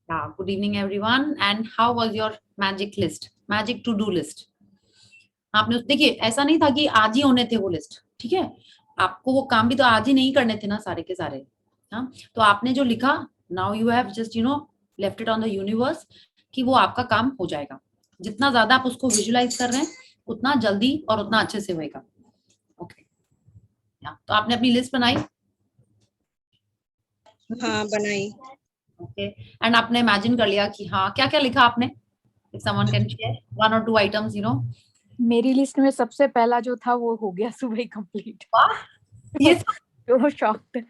Yeah, good evening everyone. And how was your magic list? Magic to do list. आपने देखिए ऐसा नहीं था कि आज ही होने थे वो लिस्ट, ठीक है? आपको वो काम भी तो आज ही नहीं करने थे ना सारे के सारे। हाँ, तो आपने जो लिखा, now you have just left it on the universe कि वो आपका काम हो जाएगा। जितना ज्यादा आप उसको विजुलाइज कर रहे हैं उतना जल्दी और उतना अच्छे से होएगा। ओके, तो आपने अपनी लिस्ट बनाई? हाँ बनाई। ओके, एंड आपने इमेजिन कर लिया कि हाँ क्या क्या लिखा आपने? If someone can share one or two items. मेरी लिस्ट में सबसे पहला जो था वो हो गया सुबह ही कंप्लीट। वाह, ये तो शॉक्ड।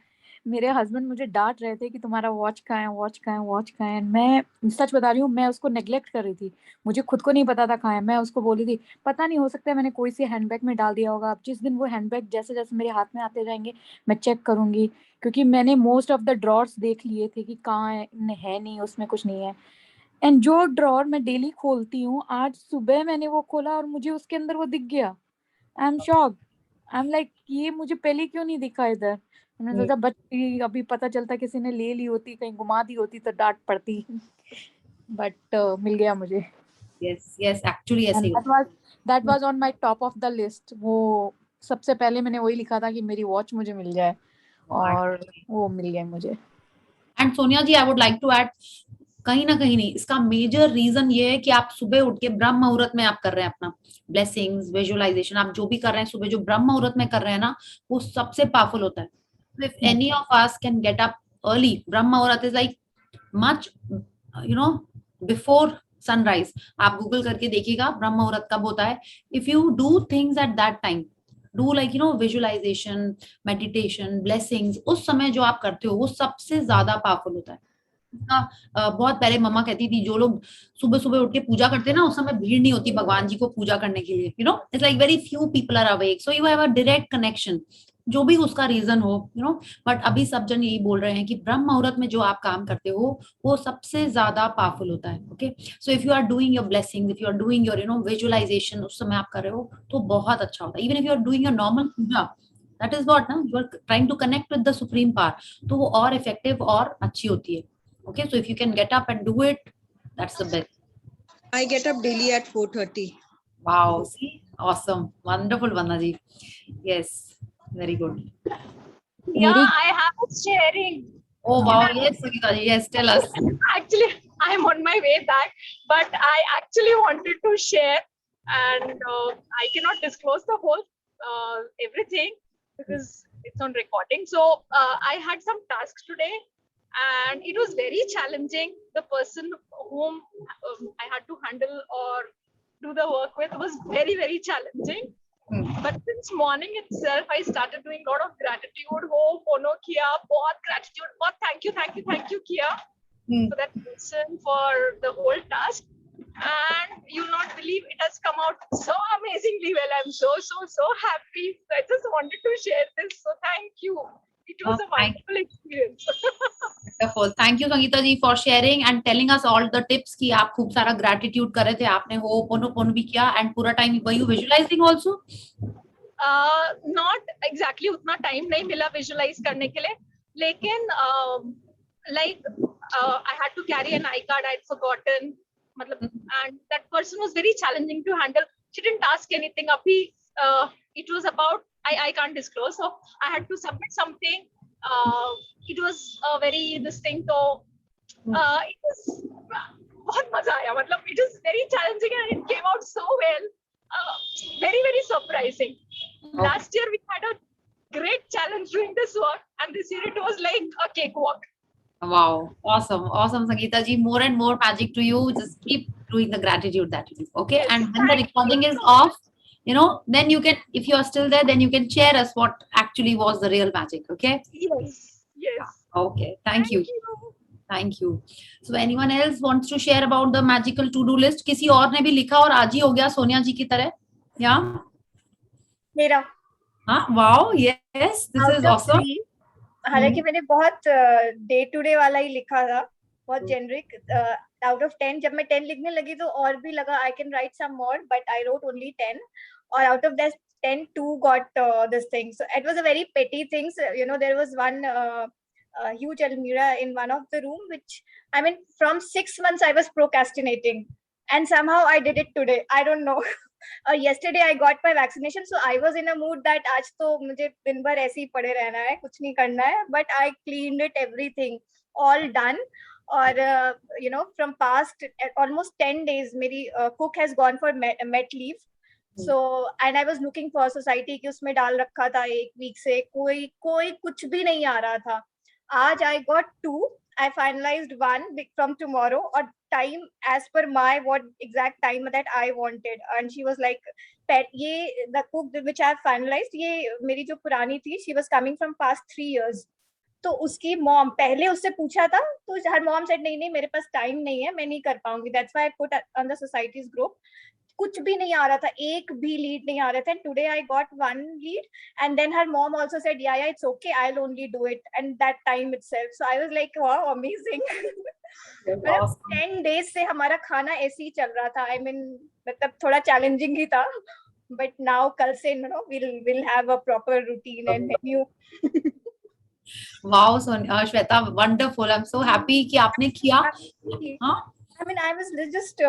मेरे हस्बैंड मुझे डांट रहे थे कि तुम्हारा वॉच कहाँ है, वॉच कहाँ है, वॉच कहाँ है। मैं सच बता रही हूँ, मैं उसको नेग्लेक्ट कर रही थी। मुझे खुद को नहीं पता था कहाँ है। मैं उसको बोली थी पता नहीं, हो सकता है मैंने कोई सी हैंडबैग में डाल दिया होगा। अब जिस दिन वो हैंडबैग जैसे जैसे मेरे हाथ में आते जाएंगे मैं चेक करूंगी, क्योंकि मैंने मोस्ट ऑफ द ड्रॉर्स देख लिए थे कि कहाँ है नहीं, उसमें कुछ नहीं है। एंड जो ड्रॉर मैं डेली खोलती हूँ, आज सुबह मैंने वो खोला और मुझे उसके अंदर वो दिख गया। I am shocked. I am like ये मुझे पहले क्यों नहीं दिखा इधर। मैंने सोचा बच्ची अभी पता चलता किसी ने ले ली होती, कहीं घुमा दी होती तो डांट पड़ती। बट मिल गया मुझे। यस यस, एक्चुअली ऐसे एंड ही होता that was on my top of the list. वो सबसे पहले मैंने वही लिखा था कि मेरी वॉच मुझे मिल जाए, है। और वो मिल गया मुझे। And Sonia ji, I would like to add, कहीं ना कहीं नहीं, इसका मेजर रीजन ये है कि आप सुबह उठ के ब्रह्म मुहूर्त में आप कर रहे हैं अपना ब्लेसिंग्स विजुअलाइजेशन। आप जो भी कर रहे हैं सुबह जो ब्रह्म मुहूर्त में कर रहे हैं ना, वो सबसे पावरफुल होता है। If any of us can get up early, Brahma Muhurta is like much before sunrise. आप गूगल करके देखिएगा ब्रह्म मुहूर्त कब होता है। If you do things at that time, do like visualisation, meditation, blessings, उस समय जो आप करते हो वो सबसे ज्यादा पावरफुल होता है। बहुत पहले मम्मा कहती थी जो लोग सुबह सुबह उठ के पूजा करते हैं ना, उस समय भीड़ नहीं होती भगवान जी को पूजा करने के लिए। It's like very few people are awake, so you have a direct connection, जो भी उसका रीजन हो। बट अभी सब जन यही बोल रहे हैं कि ब्रह्म मुहूर्त में जो आप काम करते हो वो सबसे ज्यादा पावरफुल होता है। Okay, so if you are doing your blessing, if you are doing your visualisation, उस समय आप कर रहे हो तो बहुत अच्छा होता है। Even if you are doing your normal puja, that is what ना, you are trying to connect with the supreme power, तो वो और इफेक्टिव और अच्छी होती है। Okay, so if you can get up and do it, that's the best. I get up daily at 4:30. Wow, see, awesome, wonderful, Vanna ji. Yes, very good. Yeah, I have a sharing. Oh wow, yes, Sangeeta ji, yes, tell us. Actually, I'm on my way back, but I actually wanted to share, and I cannot disclose the whole everything because it's on recording. So I had some tasks today, and it was very challenging. The person whom I had to handle or do the work with was very, very challenging. But since morning itself, I started doing a lot of gratitude. Oh, Pono Kia, bahut gratitude, bahut thank you, Kia, for that person, for the whole task. And you'll not believe it has come out so amazingly well. I'm so happy. I just wanted to share this. So thank you. It was a wonderful experience. Wonderful. Thank you, Sangeeta ji, for sharing and telling us all the tips कि आप खूब सारा gratitude कर रहे थे, आपने Ho'oponopono भी किया, and पूरा time were you visualizing also? Not exactly उतना time नहीं मिला visualize करने के लिए, लेकिन like I had to carry an iCard. I'd forgotten, मतलब, and that person was very challenging to handle. She didn't ask anything. Abhi, it was about I can't disclose. So I had to submit something. It was a very this thing. So it was बहुत मजा आया. मतलब it was very challenging and it came out so well. Very, very surprising. Last year we had a great challenge doing this work, and this year it was like a cakewalk. Wow, awesome, awesome, Sangeeta ji. More and more magic to you. Just keep doing the gratitude that you do. Okay, Yes, and when the recording is off, then you can, if you are still there, then you can share us what actually was the real magic. Okay. Yes. Yes. Okay. Thank you. Thank you. So anyone else wants to share about the magical to-do list? किसी और ने भी लिखा और आज ही हो गया सोनिया जी की तरह? Yeah. मेरा. हाँ, wow, yes, this is awesome. हालांकि मैंने बहुत डे टू डे वाला ही लिखा था, बहुत जेनरिक. आउट ऑफ 10 जब मैं 10 लिखने लगी तो और भी लगा I can write some more, but I wrote only 10, और out of that 10 2 got this thing. So it was a very petty things. There was one huge almirah in one of the room, which I mean, from 6 months I was procrastinating, and somehow I did it today. I don't know. Yesterday I got my vaccination, so I was in a mood that आज तो मुझे दिन भर ऐसे ही पड़े रहना है, कुछ नहीं करना है. But I cleaned it, everything, all done. Or from past almost 10 days, मेरी cook has gone for met leave. So and I was looking for society कि उसमें डाल रखा था 1 week से, कोई कुछ भी नहीं आ रहा था. आज I got 2. I finalized 1 from tomorrow, or time as per my what exact time that I wanted. And she was like, ये the cook which I have finalized, ये मेरी जो पुरानी थी, she was coming from past 3 years. तो उसकी mom, पहले उससे पूछा था, तो हर मॉम सेड नहीं मेरे पास टाइम नहीं है, मैं नहीं कर पाऊंगी. That's why I put on the societies group. कुछ भी नहीं आ रहा था, एक भी लीड नहीं आ रहा था. Today I got 1 lead, and then her mom also said yeah it's okay, I will only do it, and that time itself. So I was like wow, amazing. 10 days से हमारा खाना ऐसे ही चल रहा था. आई मीन मतलब थोड़ा challenging ही था, बट नाउ कल से we'll have a proper routine and menu. Wow Shweta, wonderful. I am so happy कि आपने किया. हाँ, I mean, I was just,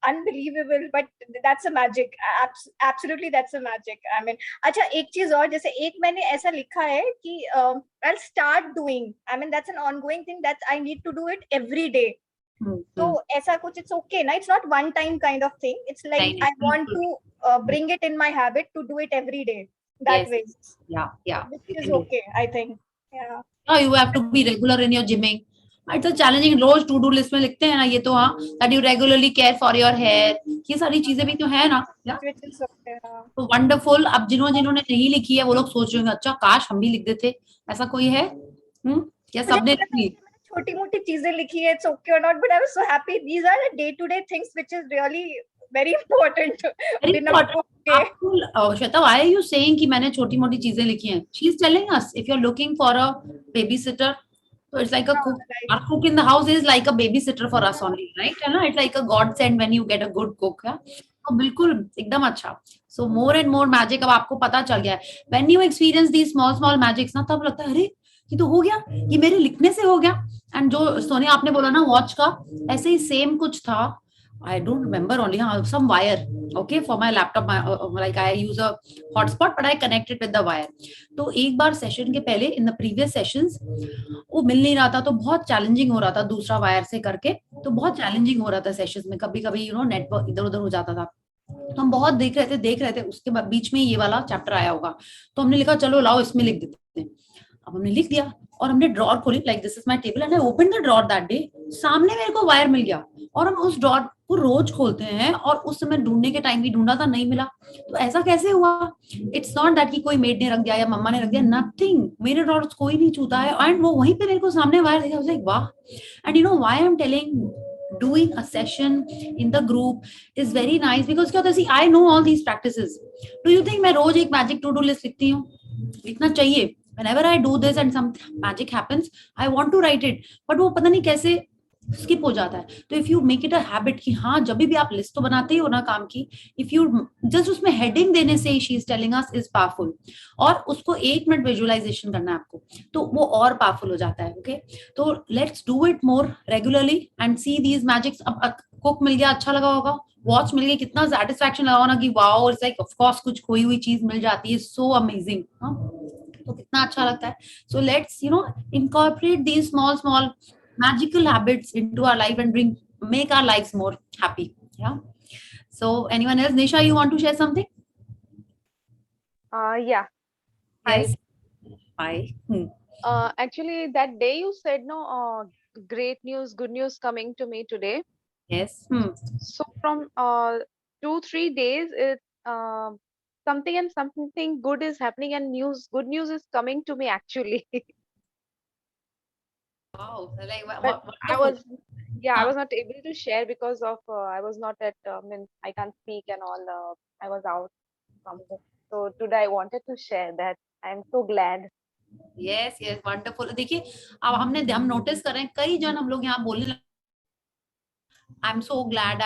unbelievable, but that's a magic. Absolutely, that's a magic. I mean, अच्छा एक चीज और, जैसे एक मैंने ऐसा लिखा है कि I'll start doing. I mean, that's an ongoing thing that I need to do it every day. So ऐसा कुछ, it's okay, ना? It's not one time kind of thing. It's like I want to bring it in my habit to do it every day. That way. Yeah. Which is okay, I think. Yeah. Oh, you have to be regular in your gymming. It's a challenging. रोज to do list में लिखते हैं ना ये तो. हाँ, that you regularly care for your hair, ये सारी चीजें भी तो है ना. Which is okay. तो वंडरफुल. अब जिन्होंने नहीं लिखी है वो लोग सोच रहे होंगे अच्छा काश हम भी लिख देते. ऐसा कोई है? क्या सबने लिखी? छोटी मोटी चीजें लिखी है, it's okay or not, but I was so happy. These are the day-to-day things which is really very important. Very important. Shweta, why are you saying कि मैंने छोटी मोटी चीजें लिखी हैं? She is telling us if you're looking for a babysitter, so it's like a cook. Our cook in the house is like a babysitter for us only, right? है ना? It's like a godsend when you get a good cook. Yeah? तो बिल्कुल एकदम अच्छा. So more and more magic अब आपको पता चल गया है. When you experience these small magics ना, तब लगता है अरे ये तो हो गया, ये मेरे लिखने से हो गया. एंड जो सोनिया आपने बोला ना वॉच का, ऐसे ही सेम कुछ था. I don't remember only some wire, okay, for my laptop. Like I use a hotspot, but I connect it with the wire. तो एक बार सेशन के पहले in the previous sessions वो मिल नहीं रहा था, तो बहुत चैलेंजिंग हो रहा था दूसरा वायर से करके. तो बहुत चैलेंजिंग हो रहा था सेशंस में. कभी नेटवर्क इधर उधर हो जाता था. तो हम बहुत देख रहे थे. उसके बाद बीच में ये वाला चैप्टर आया होगा, तो हमने लिखा चलो लाओ इसमें लिख देते हैं. अब हमने लिख दिया और हमने ड्रॉर खोली. Like this is my table and I open the drawer that day. सामने मेरे को वायर मिल गया और हम उस ड्रॉर को रोज खोलते हैं, और उस समय ढूंढने के टाइम भी ढूंढा था, नहीं मिला. तो ऐसा कैसे हुआ? इट्स नॉट दैट कि कोई मेड ने रख दिया या मम्मा ने रख दिया. नथिंग. मेरे ड्रॉर कोई नहीं छूता है. एंड वो वहीं पे मेरे को सामने वायर दिखा. लाइक वाह. And you know why I am telling doing a session in the group is very nice because क्या होता है, see I know all these practices. Do you think मैं रोज एक magic to do list लिखती हूँ? लिखना चाहिए. Whenever I do this and some magic happens, I want to write it, but वो पता नहीं कैसे skip हो जाता है. तो if you make it a habit कि हाँ जब भी आप लिस्ट तो बनाते ही हो ना काम की, if you just उसमें heading देने से she is telling us is powerful, और उसको 1 मिनट विजुअलाइजेशन करना है आपको, तो वो और पावरफुल हो जाता है. ओके, तो let's do it more regularly and see these magics. अब कुक मिल गया, अच्छा लगा होगा. वॉच मिल गई, कितना सेटिस्फैक्शन लगा ना कि wow, it's like of course कुछ खोई हुई चीज मिल जाती है. So amazing. तो कितना अच्छा लगता है. So let's incorporate these small magical habits into our life and make our lives more happy. Yeah. So anyone else? Nisha, you want to share something? Yeah. Yes. Hi. Actually, that day you said great news, good news coming to me today. Yes. So from 2-3 days, it's something good is happening, and good news is coming to me actually. Wow. Like, But I was not able to share because of I was not at I can't speak and all. I was out somewhere. So today I wanted to share that. I'm so glad. Yes, wonderful. देखिए अब हम notice कर रहे हैं कई जन हम लोग यहाँ बोलने I'm so glad.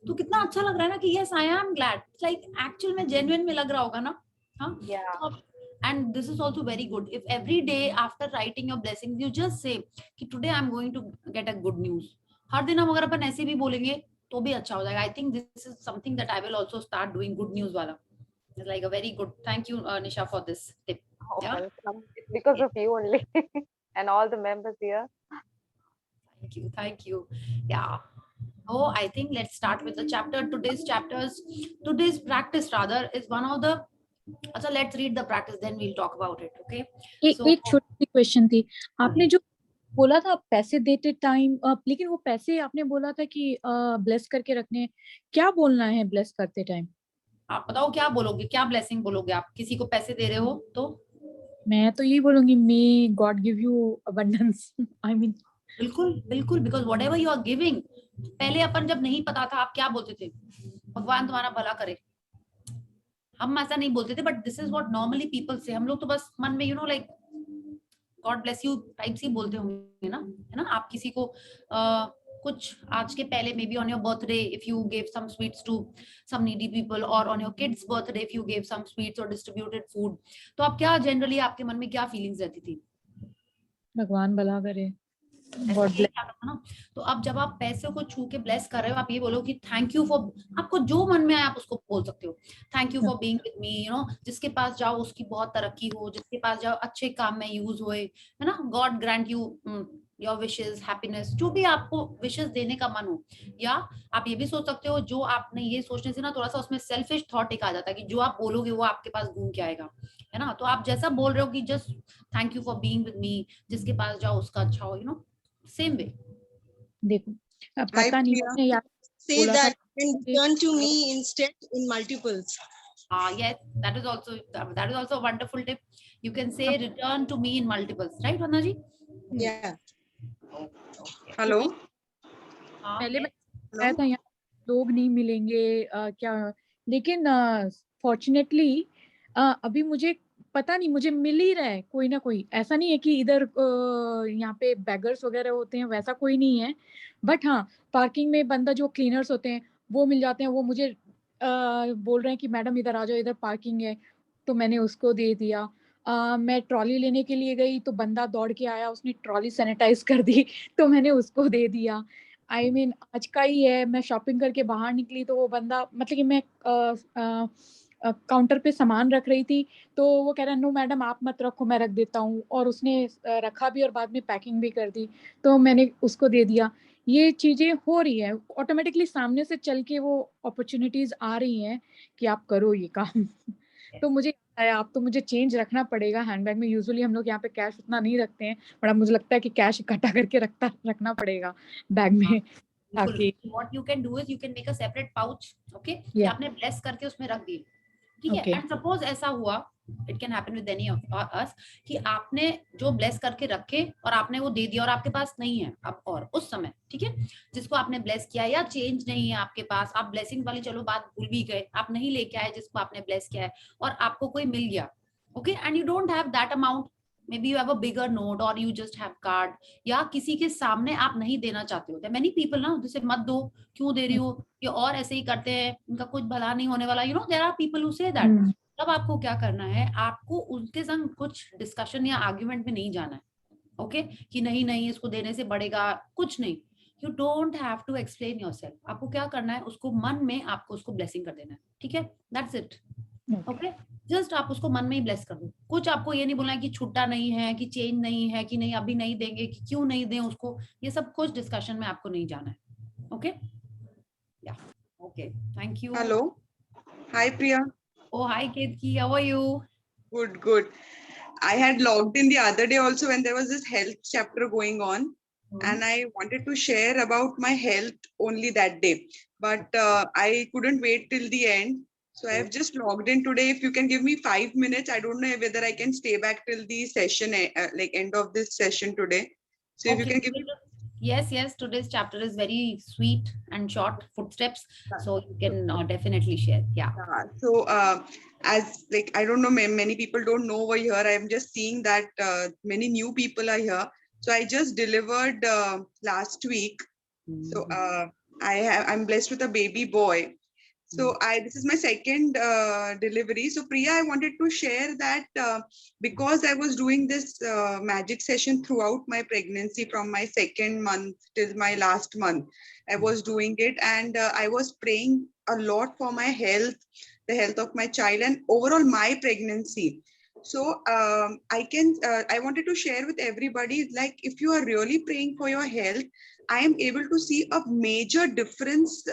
तो कितना अच्छा लग रहा है ना कि yes I am glad. Like actual में genuine में लग रहा होगा ना. हाँ. Yeah. And this is also very good. If every day after writing your blessings, you just say कि today I'm going to get a good news. हर दिन हम अगर अपन ऐसे भी बोलेंगे तो भी अच्छा हो जाएगा. I think this is something that I will also start doing, good news वाला. It's like a very good. Thank you, Nisha, for this tip. Oh, Yeah. welcome. It's because of you only and all the members here. Thank you. Thank you. Yeah. Oh, I think let's start with the chapter. Today's practice rather is one of the. So let's read the practice, then we'll talk about it. Okay. एक छोटी सी question थी. आपने जो बोला था पैसे देते time, लेकिन वो पैसे आपने बोला था कि ब्लेस करके रखने, क्या बोलना है ब्लेस करते टाइम? आप बताओ क्या बोलोगे, क्या ब्लेसिंग बोलोगे आप? किसी को पैसे दे रहे हो तो? मैं तो यही बोलूंगी, may god give you abundance. I mean बिल्कुल बिल्कुल, because whatever you are giving. पहले अपन जब नहीं पता था, आप क्या बोलते थे? भगवान तुम्हारा भला करे. हम ऐसा नहीं बोलते थे, but this is what normally people से. हम लोग तो बस मन में like God bless you type से बोलते होंगे ना, है ना. आप किसी को कुछ आज के पहले maybe on your birthday if you gave some sweets to some needy people, और on your kids birthday if you gave some sweets और डिस्ट्रीब्यूटेड फूड, तो आप क्या जनरली आपके मन में क्या फीलिंग्स रहती थी? भगवान भला करे, गॉड ब्लेस ना. तो अब जब आप पैसे को छू के ब्लेस कर रहे हो, आप ये बोलो कि थैंक यू फॉर, आपको जो मन में आए आप उसको बोल सकते हो. Thank you for being with me. जिसके पास जाओ उसकी बहुत तरक्की हो, जिसके पास जाओ अच्छे काम में यूज होए, है ना. God grant you your wishes, happiness, जो भी आपको विशेस देने का मन हो. या आप ये भी सोच सकते हो, जो आपने ये सोचने से ना थोड़ा सा उसमें सेल्फिश थॉट एक आ जाता है कि जो आप बोलोगे वो आपके पास घूम के आएगा, है ना. तो आप जैसा बोल रहे हो कि just thank you for being with me, जिसके पास जाओ उसका अच्छा हो, सेम वे. देखो पता नहीं आपने याद say that and return to me instead in multiples. Yes, that is also a wonderful tip. You can say return to me in multiples, right, Vanna ji? Yeah. Hello. पहले मैं आया था यहाँ, लोग नहीं मिलेंगे क्या, लेकिन फॉर्चुनेटली अभी मुझे पता नहीं, मुझे मिल ही रहा है कोई ना कोई. ऐसा नहीं है कि इधर यहाँ पे बैगर्स वगैरह होते हैं, वैसा कोई नहीं है. बट हाँ, पार्किंग में बंदा जो क्लीनर्स होते हैं वो मिल जाते हैं. वो मुझे बोल रहे हैं कि मैडम इधर आ जाओ, इधर पार्किंग है, तो मैंने उसको दे दिया. मैं ट्रॉली लेने के लिए गई तो बंदा दौड़ के आया, उसने ट्रॉली सैनिटाइज कर दी, तो मैंने उसको दे दिया. आई मीन आज का ही है, मैं शॉपिंग करके बाहर निकली तो वो बंदा, मतलब कि मैं काउंटर पे सामान रख रही थी तो वो कह रहा नो मैडम आप मत रखो, मैं रख देता हूँ, और उसने रखा भी और बाद में पैकिंग भी कर दी, तो मैंने उसको दे दिया. ये चीजें हो रही है ऑटोमेटिकली, सामने से चल के वो अपॉर्चुनिटीज आ रही हैं कि आप करो ये काम. तो मुझे आप तो मुझे चेंज रखना पड़ेगा हैंडबैग में. यूजुअली हम लोग यहाँ पे कैश उतना नहीं रखते हैं, बट मुझे लगता है कि कैश इकट्ठा करके रखना पड़ेगा बैग में. What you can do is you can make a separate pouch, okay? कि आपने ब्लेस करके उसमें रख दिए, ठीक है. एंड सपोज ऐसा हुआ, it can happen with any of अस, कि आपने जो ब्लेस करके रखे और आपने वो दे दिया और आपके पास नहीं है अब, और उस समय, ठीक है, जिसको आपने ब्लेस किया या चेंज नहीं है आपके पास, आप ब्लेसिंग वाली चलो बात भूल भी गए, आप नहीं लेके आए जिसको आपने ब्लेस किया है, और आपको कोई मिल गया, okay, and you don't have that amount, maybe you have a bigger note or you just have card, या किसी के सामने आप नहीं देना चाहते होते. many people ना जैसे मत दो, क्यों दे रही हो, ये और ऐसे ही करते हैं, इनका कुछ भला नहीं होने वाला, there are people who say that. तब आपको क्या करना है, आपको उनके संग कुछ डिस्कशन या आर्ग्यूमेंट में नहीं जाना है, ओके, कि नहीं नहीं इसको देने से बढ़ेगा, कुछ नहीं. You don't have to explain yourself. आपको क्या करना है, उसको मन में आपको उसको ब्लेसिंग कर देना है, ठीक है, दैट्स इट, ओके. जस्ट आप उसको मन में ही ब्लेस कर दो. कुछ आपको ये नहीं बोलना है कि छुट्टा नहीं है, कि चेंज नहीं है, कि नहीं अभी नहीं देंगे, कि क्यों नहीं दें उसको, ये सब कुछ डिस्कशन में आपको नहीं जाना है, ओके. या okay, thank you. Hello, hi Priya. Oh, hi Ketki, how are you? Good. I had logged in the other day also when there was this health chapter going on, and I wanted to share about my health only that day, but I couldn't wait till the end, so I have just logged in today. If you can give me 5 minutes, I don't know whether I can stay back till the session, like end of this session today. So if you can give me. Yes, today's chapter is very sweet and short footsteps, so you can definitely share. Yeah. So as like I don't know, many people don't know over here. I am just seeing that many new people are here. So I just delivered last week. So I'm blessed with a baby boy. So this is my second delivery. So Priya, I wanted to share that because I was doing this magic session throughout my pregnancy, from my second month till my last month, I was doing it, and I was praying a lot for my health, the health of my child, and overall my pregnancy. So I wanted to share with everybody, like, if you are really praying for your health, I am able to see a major difference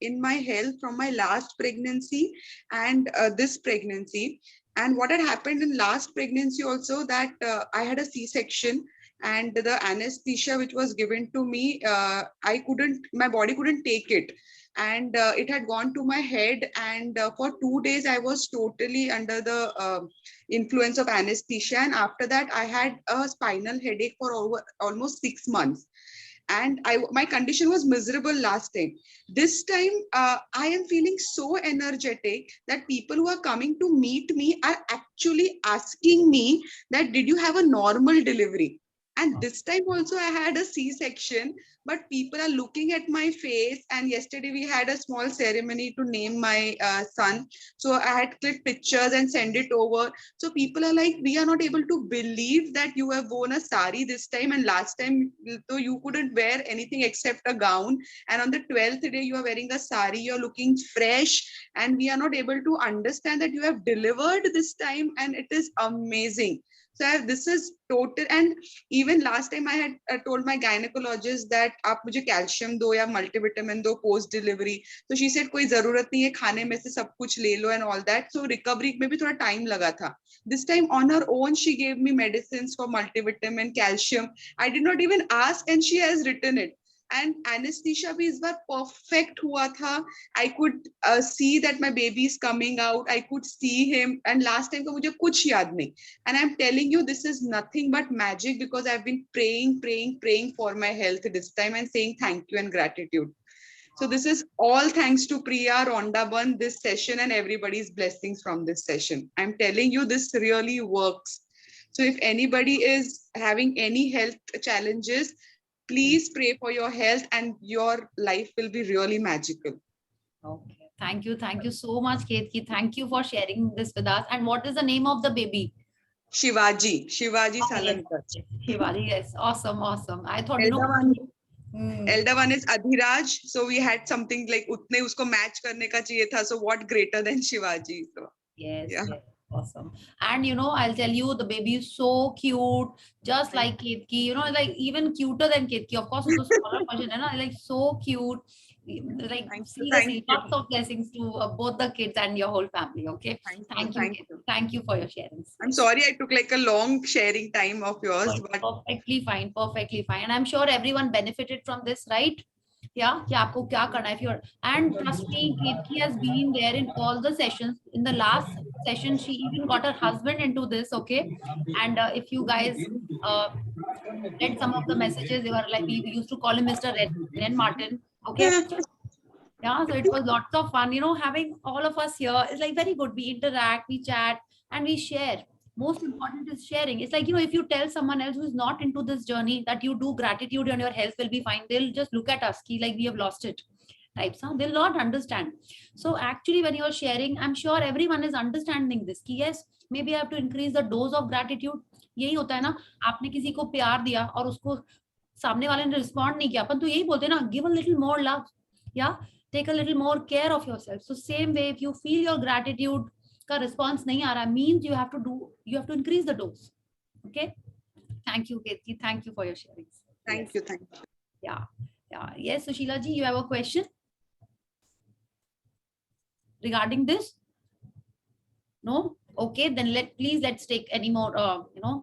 in my health from my last pregnancy and this pregnancy. And what had happened in last pregnancy also, that I had a C-section, and the anesthesia which was given to me, my body couldn't take it. And it had gone to my head, and for 2 days I was totally under the influence of anesthesia. And after that, I had a spinal headache for almost 6 months, and my condition was miserable last time. This time I am feeling so energetic that people who are coming to meet me are actually asking me that, did you have a normal delivery? And this time also I had a C-section, but people are looking at my face. And yesterday we had a small ceremony to name my son, so I had clicked pictures and send it over. So people are like, we are not able to believe that you have worn a sari this time, and last time so you couldn't wear anything except a gown, and on the 12th day you are wearing a sari, you're looking fresh, and we are not able to understand that you have delivered this time, and it is amazing. So this is total. And even last time I had told my gynecologist that आप मुझे calcium दो या multivitamin दो post delivery. So she said कोई जरूरत नहीं है, खाने में से सब कुछ ले लो and all that. So recovery में भी थोड़ा time लगा था. This time on her own she gave me medicines for multivitamin, calcium. I did not even ask, and she has written it. And anesthesia भी इस बार perfect हुआ था. I could see that my baby is coming out. I could see him. And last time तो मुझे कुछ याद नहीं. And I'm telling you, this is nothing but magic, because I've been praying for my health this time, and saying thank you and gratitude. So this is all thanks to Priya, Rhonda, this session, and everybody's blessings from this session. I'm telling you, this really works. So if anybody is having any health challenges, please pray for your health, and your life will be really magical. Okay. Thank you so much, Ketki. Thank you for sharing this with us. And what is the name of the baby? Shivaji Salankar. Yes, Shivaji, yes. Awesome. I thought, Elder one is Adhiraj. So we had something like utne usko match karne ka chahiye tha. So what greater than Shivaji? So yes, yeah. yes. Awesome. And I'll tell you, the baby is so cute, just like Ketki, like even cuter than Ketki. Of course, it's a smaller version, like so cute. Like, seriously, lots of blessings to both the kids and your whole family. Okay. Thank you. Thank you for your sharing. I'm sorry I took like a long sharing time of yours, but perfectly fine. And I'm sure everyone benefited from this, right? Yeah, आपको क्या करना है if you're, and trust me, Ketki has been there in all the sessions. In the last session, she even got her husband into this, okay? And if you guys read some of the messages, they were like, we used to call him Mr. Ren Martin, okay? Yeah, so it was lots of fun, having all of us here. It's like very good. We interact, we chat, and we share. Most important is sharing. It's like, if you tell someone else who's not into this journey that you do gratitude and your health will be fine, they'll just look at us like we have lost it types, huh? They'll not understand. So actually, when you're sharing, I'm sure everyone is understanding this. Yes, maybe I have to increase the dose of gratitude. यही होता है ना, आपने किसी को प्यार दिया और उसको सामने वाले ने रिस्पॉन्ड नहीं किया, अपन तो यही बोलते हैं ना, give a little more love. Yeah, take a little more care of yourself. So same way, if you feel your gratitude का response नहीं आ रहा, means you have to increase the dose. Okay. Thank you, Ketki. Thank you for your sharing. Thank you. Yeah. Yes, Sushila ji, you have a question regarding this? No? Okay, then let's take any more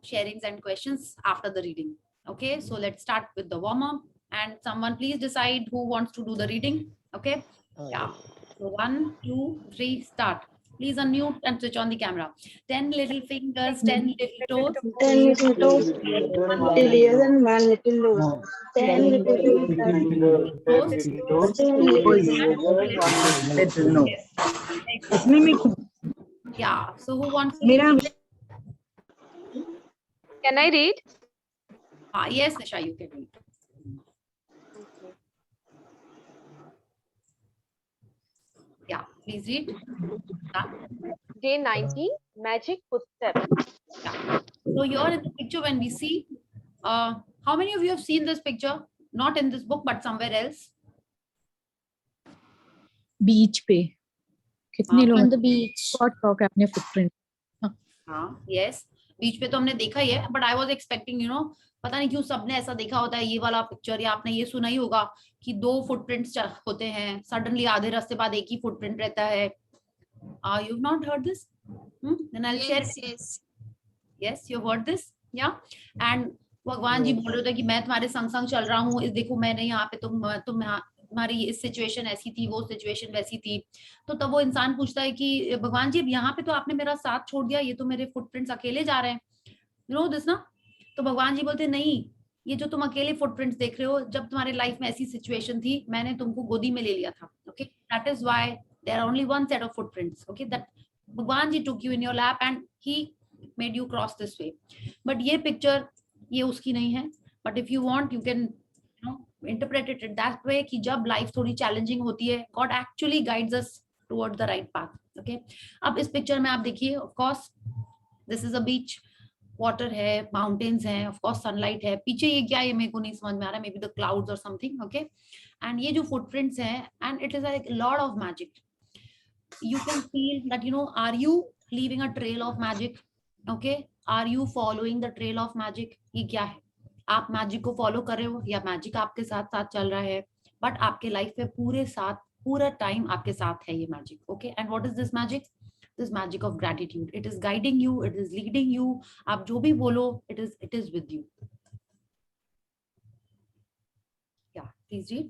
sharings and questions after the reading. Okay, so let's start with the warm-up, and someone please decide who wants to do the reading. Okay. Yeah. So 1, 2, 3, start. Please unmute and switch on the camera. 10 little fingers, 10 little toes. 10 little toes, 1 little ears and 1 little nose. 10 little toes, 10 little nose. Yeah. So who wants to read? Can I read? Yes, Nisha, you can read. Yeah. Please read. Day 19, magic footsteps. So here in the picture, when we see, how many of you have seen this picture? Not in this book, but somewhere else. बीच पे कितने लोग On the beach. Short अपने footprint. हाँ, yes, बीच पे तो हमने देखा ही है, but I was expecting, you know, पता नहीं क्यों सबने ऐसा देखा होता है ये वाला पिक्चर, या आपने ये सुना ही होगा कि 2 फुटप्रिंट्स होते हैं, सडनली आधे रास्ते बाद एक ही फुटप्रिंट रहता है. You've not heard this? Then I'll share. Yes, you've heard this? Yeah. And भगवान जी बोल रहे थे कि मैं तुम्हारे संग संग चल रहा हूँ, इस देखो मैंने यहाँ पे तुम्हारी इस सिचुएशन ऐसी थी, वो सिचुएशन वैसी थी. तो तब वो इंसान पूछता है कि भगवान जी यहाँ पे तो आपने मेरा साथ छोड़ दिया, ये तो मेरे फुटप्रिंट्स अकेले जा रहे हैं. यू नो दिस ना? तो भगवान जी बोलते नहीं, ये जो तुम अकेले फुटप्रिंट्स देख रहे हो, जब तुम्हारे लाइफ में ऐसी सिचुएशन थी मैंने तुमको गोदी में ले लिया था. Okay, that is why there are only one set of footprints. Okay, that भगवान जी took you in your lap and he made you cross this way. But ये पिक्चर ये उसकी नहीं है. But if you want you can, you know, interpret it that way कि जब life थोड़ी चैलेंजिंग होती है, God actually guides us towards the right path. Okay, अब इस पिक्चर में आप देखिए, of course this is a beach, water है, माउंटेन्स हैं, ऑफ कोर्स सनलाइट है. पीछे ये क्या है ये मेरे को नहीं समझ में आ रहा है, मे बी द क्लाउड्स और समथिंग. ओके, एंड ये जो फुटप्रिंट्स हैं, and it is like lot of magic. You can feel that, you know, are you leaving a trail of magic? Okay, are you following the trail of magic? ये क्या है? आप magic को follow कर रहे हो या मैजिक आपके साथ साथ चल रहा है? बट आपके लाइफ में पूरा टाइम आपके साथ है ये magic. Okay, and what is this magic? This magic of gratitude. It is guiding you, it is leading you. आप जो भी बोलो, it is with you. Yeah, please read.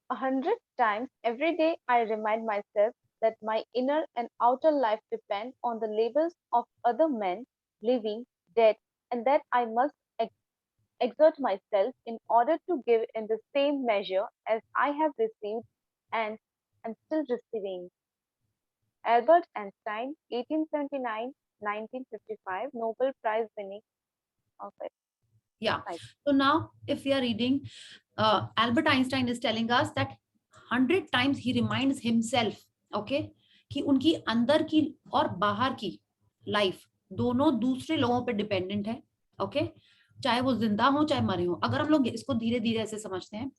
100 times every day I remind myself that my inner and outer life depend on the labels of other men, living, dead, and that I must exert myself in order to give in the same measure as I have received and am still receiving. Albert Einstein, 1879-1955, Nobel Prize winning author. Yeah. Right. So now, if we are reading, Albert Einstein is telling us that 100 times he reminds himself, okay, कि उनकी अंदर की और बाहर की life दोनों दूसरे लोगों पे डिपेंडेंट है. ओके, चाहे वो जिंदा हो चाहे मरे हो. अगर हम लोग इसको धीरे धीरे ऐसे समझते हैं,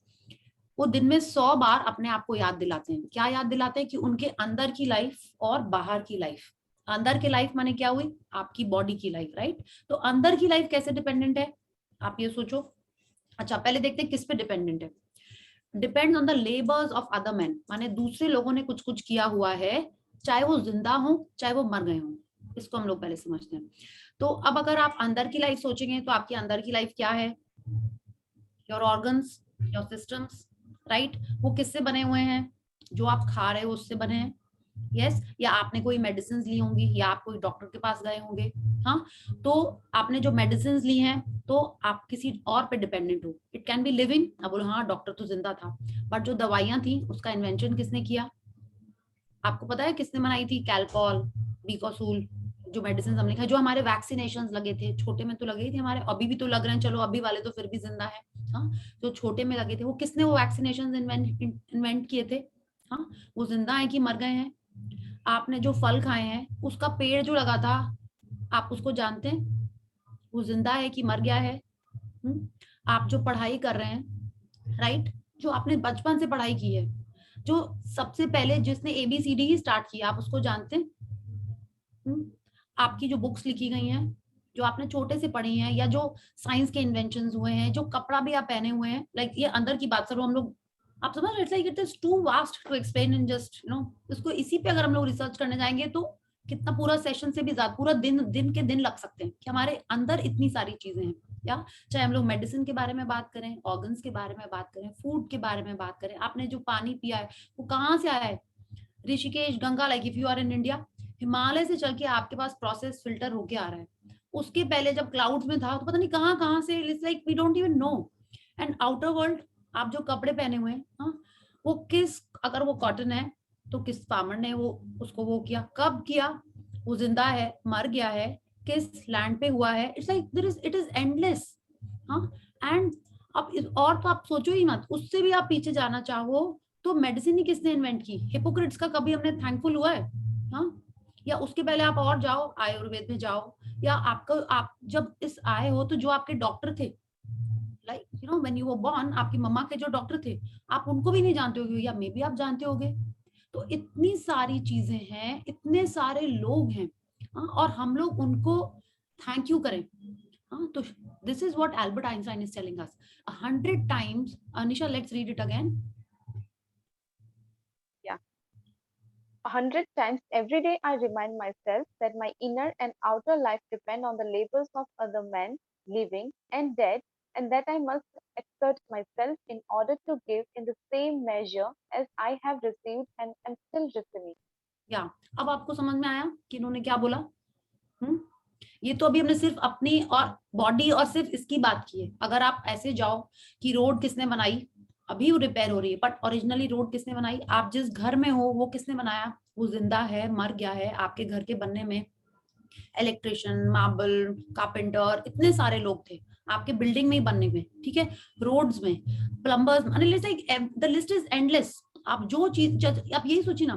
वो दिन में 100 बार अपने आप को याद दिलाते हैं. क्या याद दिलाते हैं? कि उनके अंदर की लाइफ और बाहर की लाइफ. अंदर की लाइफ माने क्या हुई? आपकी बॉडी की लाइफ, राइट? तो अंदर की लाइफ कैसे डिपेंडेंट है, आप ये सोचो. अच्छा, पहले देखते हैं किस पे डिपेंडेंट है. Depends on the labours of other man, माने दूसरे लोगों ने कुछ कुछ किया हुआ है, चाहे वो जिंदा हो चाहे वो मर गए हो. इसको हम लोग पहले समझते हैं. तो अब अगर आप अंदर की लाइफ सोचेंगे तो आपकी अंदर की लाइफ क्या है? Your organs, your systems, right? वो किससे बने हुए हैं? जो आप खा रहे हो उससे बने हैं. यस, या आपने कोई मेडिसिन ली होंगी, या आप कोई डॉक्टर के पास गए होंगे. हाँ, तो आपने जो मेडिसिन ली हैं तो आप किसी और पे डिपेंडेंट हो. It can be living. अब बोलो हाँ डॉक्टर तो जिंदा था, बट जो दवाइयां थी उसका इन्वेंशन किसने किया? आपको पता है किसने बनाई थी? कैलपॉल, बीकोसूल, जो मेडिसिन हमने खाई, जो हमारे वैक्सीनेशन लगे थे, छोटे में तो लगे ही थे हमारे, अभी भी तो लग रहे हैं. चलो अभी वाले तो फिर भी जिंदा है. हाँ, जो छोटे में लगे थे वो किसने वो वैक्सीनेशन इन्वेंट किए थे? हाँ, वो जिंदा है कि मर गए हैं? आपने जो फल खाए हैं उसका पेड़ जो लगा था, आप उसको जानते हैं? वो जिंदा है कि मर गया है? आप जो पढ़ाई कर रहे हैं, राइट, जो आपने बचपन से पढ़ाई की है, जो सबसे पहले जिसने ABCD ही स्टार्ट किया, आप उसको जानते हैं? आपकी जो बुक्स लिखी गई हैं, जो आपने छोटे से पढ़ी हैं, या जो साइंस के इन्वेंशंस हुए हैं, जो कपड़ा भी आप पहने हुए हैं, लाइक ये अंदर की बात करो हम लोग, आप समझ रहे? It's like it is too vast to explain in just, you know, इसको इसी पे अगर हम लोग रिसर्च करने जाएंगे तो कितना पूरा सेशन से भी ज्यादा, पूरा दिन के दिन लग सकते हैं कि हमारे अंदर इतनी सारी चीजें हैं. या चाहे हम लोग मेडिसिन के बारे में बात करें, ऑर्गन्स के बारे में बात करें, फूड के बारे में बात करें, आपने जो पानी पिया है वो कहाँ से आया है? Rishikesh, Ganga, like if you are in India, Himalaya से चल के आपके पास प्रोसेस फिल्टर होके आ रहा है. उसके पहले जब क्लाउड्स में था तो पता नहीं कहाँ से, it's like we don't even know. And outer world, आप जो कपड़े पहने हुए हैं, हाँ, वो किस, अगर वो कॉटन है तो किस फार्मर ने वो उसको वो किया, कब किया, वो जिंदा है, मर गया है, किस लैंड पे हुआ है? It's like it is endless. हाँ, एंड अब और तो आप सोचो ही मत, उससे भी आप पीछे जाना चाहो तो मेडिसिन ही किसने इन्वेंट की? हिपोक्रेट्स का कभी हमने थैंकफुल हुआ है? हाँ, या उसके पहले आप और जाओ, आयुर्वेद में जाओ, या आप जब इस आए हो तो जो आपके डॉक्टर थे, like you know when you were born, आपकी मम्मा के जो डॉक्टर थे, आप उनको भी नहीं जानते होगे, या मे बी आप जानते होगे। तो इतनी सारी चीजें हैं, इतने सारे लोग हैं, और हम लोग उनको थैंक यू करें। तो this is what Albert Einstein is telling us 100 times. Anisha, let's read it again. 100 times every day I remind myself that my inner and outer life depend on the labors of other men, living and dead, and that I must exert myself in order to give in the same measure as I have received and am still receiving. या अब आपको समझ में आया कि इन्होंने क्या बोला? ये तो अभी हमने सिर्फ अपनी और बॉडी और सिर्फ इसकी बात की है। अगर आप ऐसे जाओ कि रोड किसने बनाई, अभी वो रिपेयर हो रही है, बट ओरिजिनली रोड किसने बनाई? आप जिस घर में हो वो किसने बनाया? वो जिंदा है, मर गया है? आपके घर के बनने में इलेक्ट्रिशियन, मार्बल, कारपेंटर, इतने सारे लोग थे आपके बिल्डिंग में ही बनने में, ठीक है, रोड्स में, plumbers, the list is endless. आप जो चीज, आप यही सोचिए ना,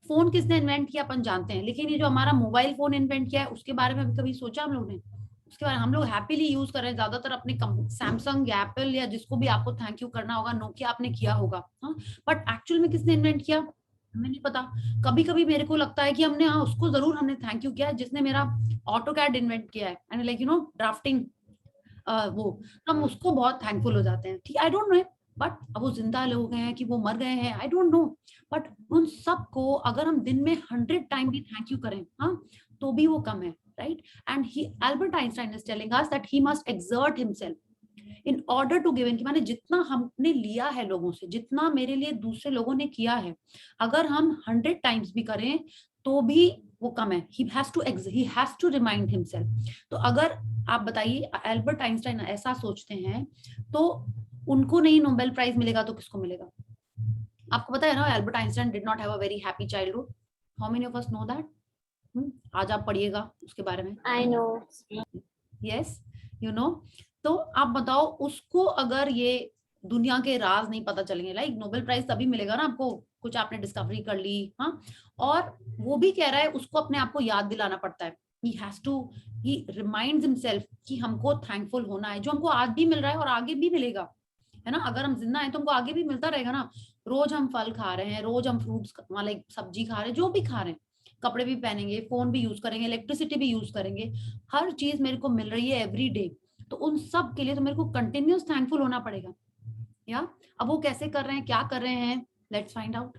फोन किसने इन्वेंट किया अपन जानते हैं, लेकिन ये जो हमारा मोबाइल फोन इन्वेंट किया है उसके बारे में कभी सोचा हम लोग ने? उसके बारे में हम लोग हैप्पीली यूज कर रहे हैं ज्यादातर अपने सैमसंग या एप्पल, या जिसको भी आपको थैंक यू करना होगा, नोकिया आपने किया होगा, बट एक्चुअल में किसने इन्वेंट किया हमें नहीं पता। कभी कभी मेरे को लगता है कि हमने, उसको जरूर हमने थैंक यू किया है जिसने मेरा ऑटोकैड इन्वेंट किया है, and like you no drafting, वो हम उसको बहुत थैंकफुल हो जाते हैं, ठीक, आई डोंट नो, बट अब वो जिंदा लोग हैं कि वो मर गए हैं, आई डोंट नो, बट उन सबको अगर हम दिन में 100 टाइम भी थैंक यू करें, तो भी वो कम है, right? And Albert Einstein is telling us that he must exert himself in order to give in, कि माने जितना हमने लिया है लोगों से, जितना मेरे लिए दूसरे लोगों ने किया है, अगर हम 100 टाइम्स भी करें तो भी वो कम है। he has to remind himself। तो अगर आप बताइए, एल्बर्ट आइंस्टाइन ऐसा सोचते हैं तो उनको नहीं नोबेल प्राइज मिलेगा तो किसको मिलेगा? आपको पता है ना, Albert Einstein did not have a very happy childhood. How many of us know that? आज आप पढ़िएगा उसके बारे में। I know. Yes, you know. तो आप बताओ, उसको अगर ये दुनिया के राज नहीं पता चलेंगे, लाइक नोबेल प्राइज तभी मिलेगा ना आपको, कुछ आपने डिस्कवरी कर ली, और वो भी कह रहा है उसको अपने आप को याद दिलाना पड़ता है। he reminds himself कि हमको थैंकफुल होना है, जो हमको आज भी मिल रहा है और आगे भी मिलेगा, है ना? अगर हम जिंदा हैं तो हमको आगे भी मिलता रहेगा ना। रोज हम फल खा रहे हैं, रोज हम फ्रूट्स वाले सब्जी खा रहे हैं, जो भी खा रहे हैं, कपड़े भी पहनेंगे, फोन भी यूज करेंगे, इलेक्ट्रिसिटी भी यूज करेंगे, हर चीज मेरे को मिल रही है एवरी डे, तो उन सब के लिए तो मेरे को कंटिन्यूस थैंकफुल होना पड़ेगा। या अब वो कैसे कर रहे हैं, क्या कर रहे हैं, let's find out.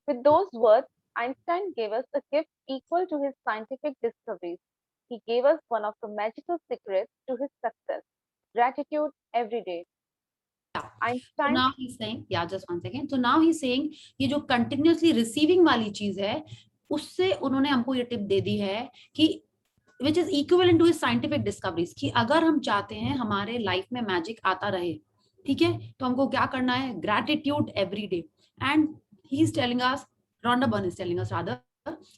With those words, Einstein gave us a gift equal to his scientific discoveries. He gave us one of the magical secrets to his success: gratitude every day. So now he's saying, yeah, just one second. So now he's saying ये जो continuously receiving वाली चीज है, उससे उन्होंने हमको ये tip दे दी है कि which is equivalent to his scientific discoveries, कि अगर हम चाहते हैं हमारे लाइफ में मैजिक आता रहे, ठीक है, तो हमको क्या करना है? Gratitude every day. And he is telling us, Rhonda burn is telling us rather,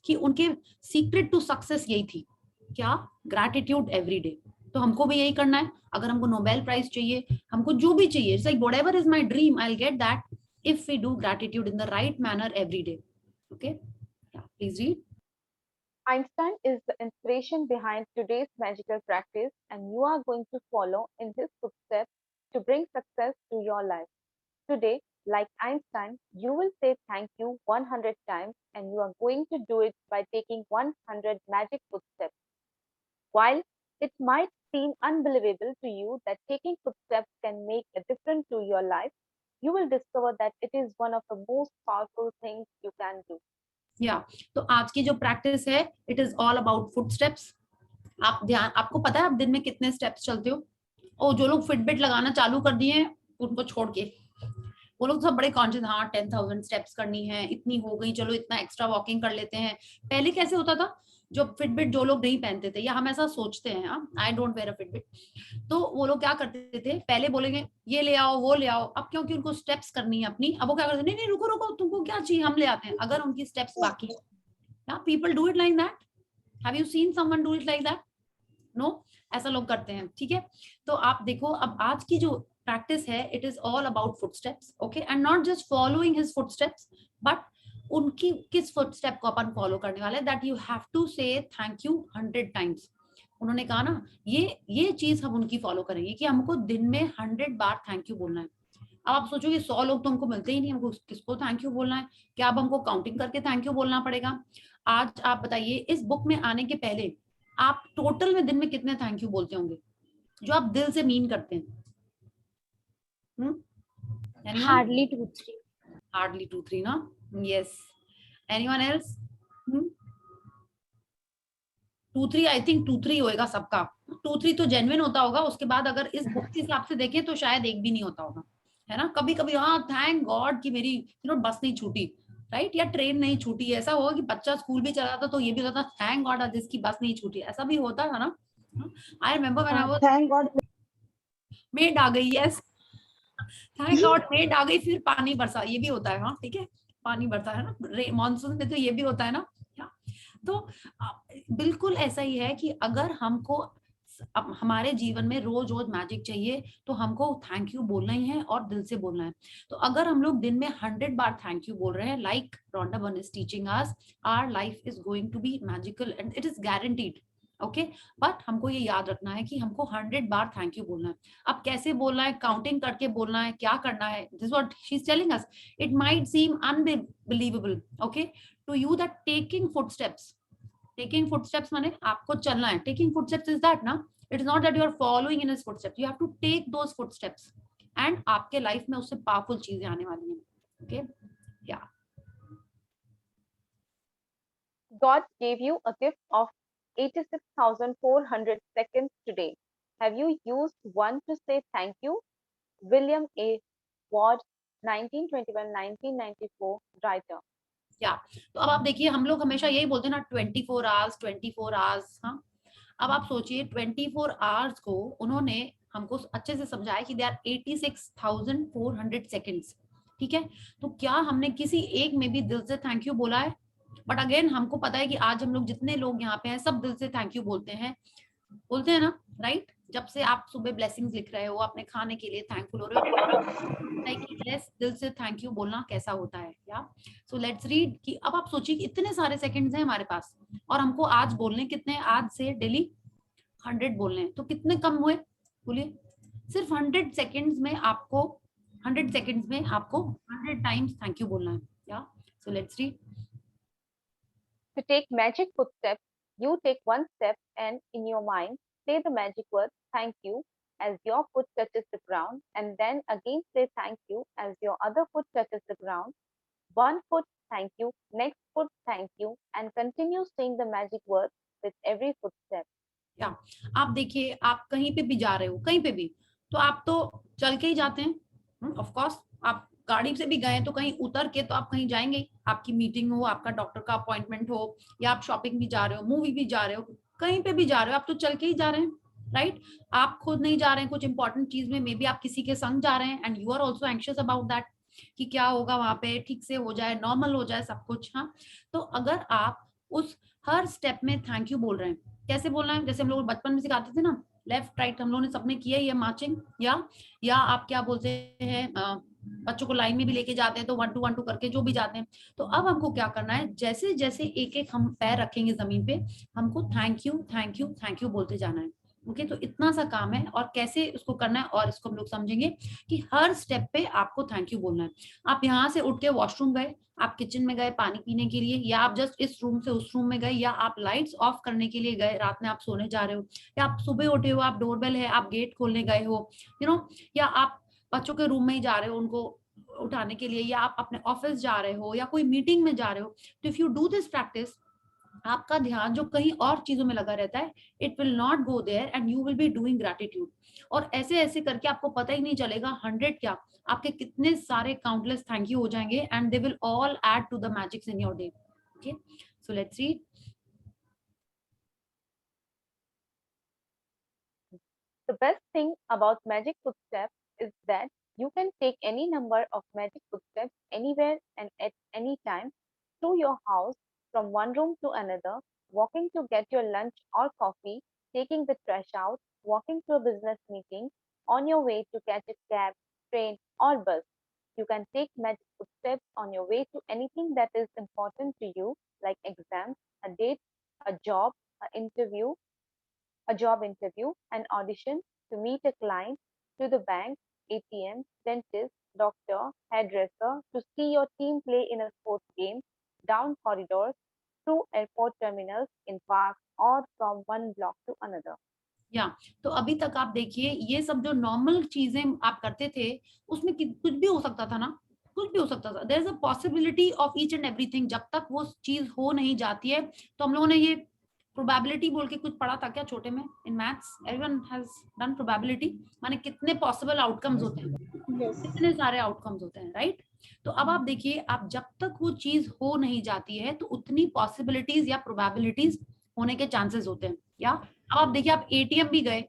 कि उनके सीक्रेट टू सक्सेस यही थी, क्या? Gratitude every day. तो हमको भी यही करना है। अगर हमको नोबेल प्राइज चाहिए, हमको जो भी चाहिए, it's like whatever is my dream, I will get that if we do gratitude in the right manner every day. Okay, please read. Einstein is the inspiration behind today's magical practice, and you are going to follow in his footsteps to bring success to your life. Today, like Einstein, you will say thank you 100 times, and you are going to do it by taking 100 magic footsteps. While it might seem unbelievable to you that taking footsteps can make a difference to your life, you will discover that it is one of the most powerful things you can do. तो आज की जो practice है, it is all about footsteps. आपको पता है आप दिन में कितने स्टेप्स चलते हो? और जो लोग फिटबिट लगाना चालू कर दिए हैं उनको छोड़ के, वो लोग सब बड़े कॉन्शियस, 10,000 स्टेप्स करनी है, इतनी हो गई, चलो इतना एक्स्ट्रा वॉकिंग कर लेते हैं। पहले कैसे होता था, जो फिटबिट जो लोग नहीं पहनते थे, या हम ऐसा सोचते हैं, I don't wear a Fitbit, तो वो लोग क्या करते थे, पहले बोलेंगे ये ले आओ, वो ले आओ। अब क्योंकि उनको स्टेप्स करनी है अपनी, अब वो क्या करते हैं, नहीं नहीं रुको रुको, तुमको क्या चाहिए, हम ले आते हैं, अगर उनकी स्टेप्स बाकी। People do it like that. Have you seen someone do it like that? No, ऐसा लोग करते हैं, ठीक है। तो आप देखो, अब आज की जो प्रैक्टिस है, it is all about footsteps, okay, and not just following his footsteps, but उनकी किस फुटस्टेप को अपन फॉलो करने वाले, दैट यू हैव टू से थैंक यू 100 टाइम्स। उन्होंने कहा ना, ये चीज हम उनकी फॉलो करेंगे कि हमको दिन में 100 बार थैंक यू बोलना है। अब आप सोचोगे 100 लोग तो हमको मिलते ही नहीं, हमको किसको थैंक यू बोलना है? क्या अब हमको काउंटिंग करके थैंक यू बोलना पड़ेगा? आज आप बताइए, इस बुक में आने के पहले आप टोटल में दिन में कितने थैंक यू बोलते होंगे जो आप दिल से मीन करते हैं? Hardly 2-3. Hardly 2-3 ना? Yes. Anyone else? 2-3, I think 2-3 होएगा सबका। 2-3 तो जेन्युइन होता होगा, उसके बाद अगर इस बुक के हिसाब से देखें तो शायद एक भी नहीं होता होगा, है ना? कभी कभी हाँ, थैंक गॉड कि मेरी बस नहीं छूटी, राइट, या ट्रेन नहीं छूटी। ऐसा होगा कि बच्चा स्कूल भी चला था तो ये भी होता, थैंक गॉड आज इसकी बस नहीं छूटी, ऐसा भी होता था ना? I remember when I was, Thank God. Maid आ गई, यस, थैंक गॉड मेड आ गई, फिर पानी बरसा, ये भी होता है, हाँ ठीक है, पानी बरसा है ना मॉनसून में, तो ये भी होता है ना। तो बिल्कुल ऐसा ही है कि अगर हमको हमारे जीवन में रोज रोज मैजिक चाहिए तो हमको थैंक यू बोलना ही है और दिल से बोलना है। तो अगर हम लोग दिन में 100 बार थैंक यू बोल रहे हैं, like Rhonda Byrne is teaching us, our life is going to be magical and it is guaranteed, okay. But हमको ये याद रखना है कि हमको 100 बार थैंक यू बोलना है। अब कैसे बोलना है, काउंटिंग करके बोलना है, क्या करना है, this what she is telling us. It might seem unbelievable, okay, to you, that taking footsteps माने आपको चलना है। टेकिंग फुटस्टेप्स इज दैट ना, it is not that you are following in his footsteps, you have to take those footsteps and आपके life में उससे powerful चीजें आने वाली हैं, ओके। या God gave you a gift of 86,400 seconds today. Have you used one to say thank you? William A. Ward, 1921-1994, writer. या तो अब आप देखिए, हम लोग हमेशा यही बोलते हैं ना, 24 आवर्स 24 आवर्स। हाँ, अब आप सोचिए 24 आवर्स को उन्होंने हमको अच्छे से समझाया कि दे आर 86,400 सेकेंड्स, ठीक है। तो क्या हमने किसी एक में भी दिल से थैंक यू बोला है? बट अगेन हमको पता है कि आज हम लोग जितने लोग यहाँ पे हैं सब दिल से थैंक यू बोलते हैं ना, राइट? जब से आप सुबह ब्लेसिंग्स लिख रहे हो, अपने खाने के लिए थैंकफुल हो रहे हो, यस, दिल से थैंक यू बोलना कैसा होता है। या सो लेट्स रीड कि अब आप सोचिए इतने सारे सेकंड्स हैं हमारे पास और हमको आज बोलने कितने, आज से डेली 100 बोलने हैं, तो कितने कम हुए बोलिए? सिर्फ 100 सेकंड्स में आपको 100 टाइम्स थैंक यू बोलना है। या सो let's read. To take magic footsteps, you take one step and in your mind say the magic word thank you as your foot touches the ground, and then again say thank you as your other foot touches the ground. One foot thank you, next foot thank you, and continue saying the magic word with every footstep. या आप देखिए, आप कहीं पे भी जा रहे हो, कहीं पे भी, तो आप तो चल के ही जाते हैं, ऑफ कोर्स। आप गाड़ी से भी गए तो कहीं उतर के तो आप कहीं जाएंगे, आपकी मीटिंग हो, आपका डॉक्टर का अपॉइंटमेंट हो, या आप शॉपिंग भी जा रहे हो, मूवी भी जा रहे हो, कहीं पे भी जा रहे हो, आप तो चल के ही जा रहे हैं, राइट? आप खुद नहीं जा रहे हैं कुछ इंपॉर्टेंट चीज में, मे बी आप किसी के संग जा रहे हैं and you are also anxious about that कि क्या होगा वहां पे, ठीक से हो जाए, नॉर्मल हो जाए सब कुछ। हाँ, तो अगर आप उस हर स्टेप में थैंक यू बोल रहे हैं, कैसे बोलना है? जैसे हम लोग बचपन में सिखाते थे ना, लेफ्ट राइट, हम लोगों ने सबने किया ही है मार्चिंग। या आप क्या बोलते हैं, बच्चों को लाइन में भी लेके जाते हैं तो 1 2 1 2 करके जो भी जाते हैं। तो अब हमको क्या करना है, जैसे जैसे एक एक हम पैर रखेंगे जमीन पे, हमको thank you thank you thank you बोलते जाना है, ओके। तो इतना सा काम है, और कैसे उसको करना है और इसको हम लोग समझेंगे कि हर स्टेप पे आपको थैंक यू बोलना है। आप यहाँ से उठ के वॉशरूम गए, आप किचन में गए पानी पीने के लिए, या आप जस्ट इस रूम से उस रूम में गए, या आप लाइट्स ऑफ करने के लिए गए, रात में आप सोने जा रहे हो, या आप सुबह उठे हो, आप डोरबेल है, आप गेट खोलने गए हो, या आप बच्चों के रूम में ही जा रहे हो उनको उठाने के लिए, या आप अपने ऑफिस जा रहे हो, या कोई मीटिंग में जा रहे हो। तो if you do this practice, आपका ध्यान जो कहीं और चीजों में लगा रहता है, it will not go there and you will be doing gratitude. और ऐसे ऐसे करके आपको पता ही नहीं चलेगा 100 क्या, आपके कितने सारे काउंटलेस थैंक यू हो जाएंगे and they will all add to the magics in your day, okay. So let's read. The best thing about magic footsteps is that you can take any number of magic footsteps anywhere and at any time through your house, from one room to another, walking to get your lunch or coffee, taking the trash out, walking to a business meeting, on your way to catch a cab, train, or bus. You can take magic footsteps on your way to anything that is important to you, like exams, a date, a job, a job interview, an audition, to meet a client, to the bank, ATM, dentist, doctor, hairdresser, to see your team play in a sports game, down corridors, through airport terminals, in parks, or from one block to another. या तो अभी तक आप देखिए ये सब जो normal चीजें आप करते थे उसमें कुछ भी हो सकता था ना, कुछ भी हो सकता था. There is a possibility of each and everything. जब तक वो चीज हो नहीं जाती है तो हम लोगों ने ये प्रोबेबिलिटी बोल के कुछ पढ़ा था क्या छोटे में in maths? Everyone has done probability. माने कितने पॉसिबल आउटकम्स होते हैं, कितने सारे आउटकम्स होते हैं, राइट? तो अब आप देखिए, आप जब तक वो चीज हो नहीं जाती है तो उतनी पॉसिबिलिटीज या प्रोबेबिलिटीज होने के चांसेस होते हैं. या अब आप देखिए, आप एटीएम भी गए,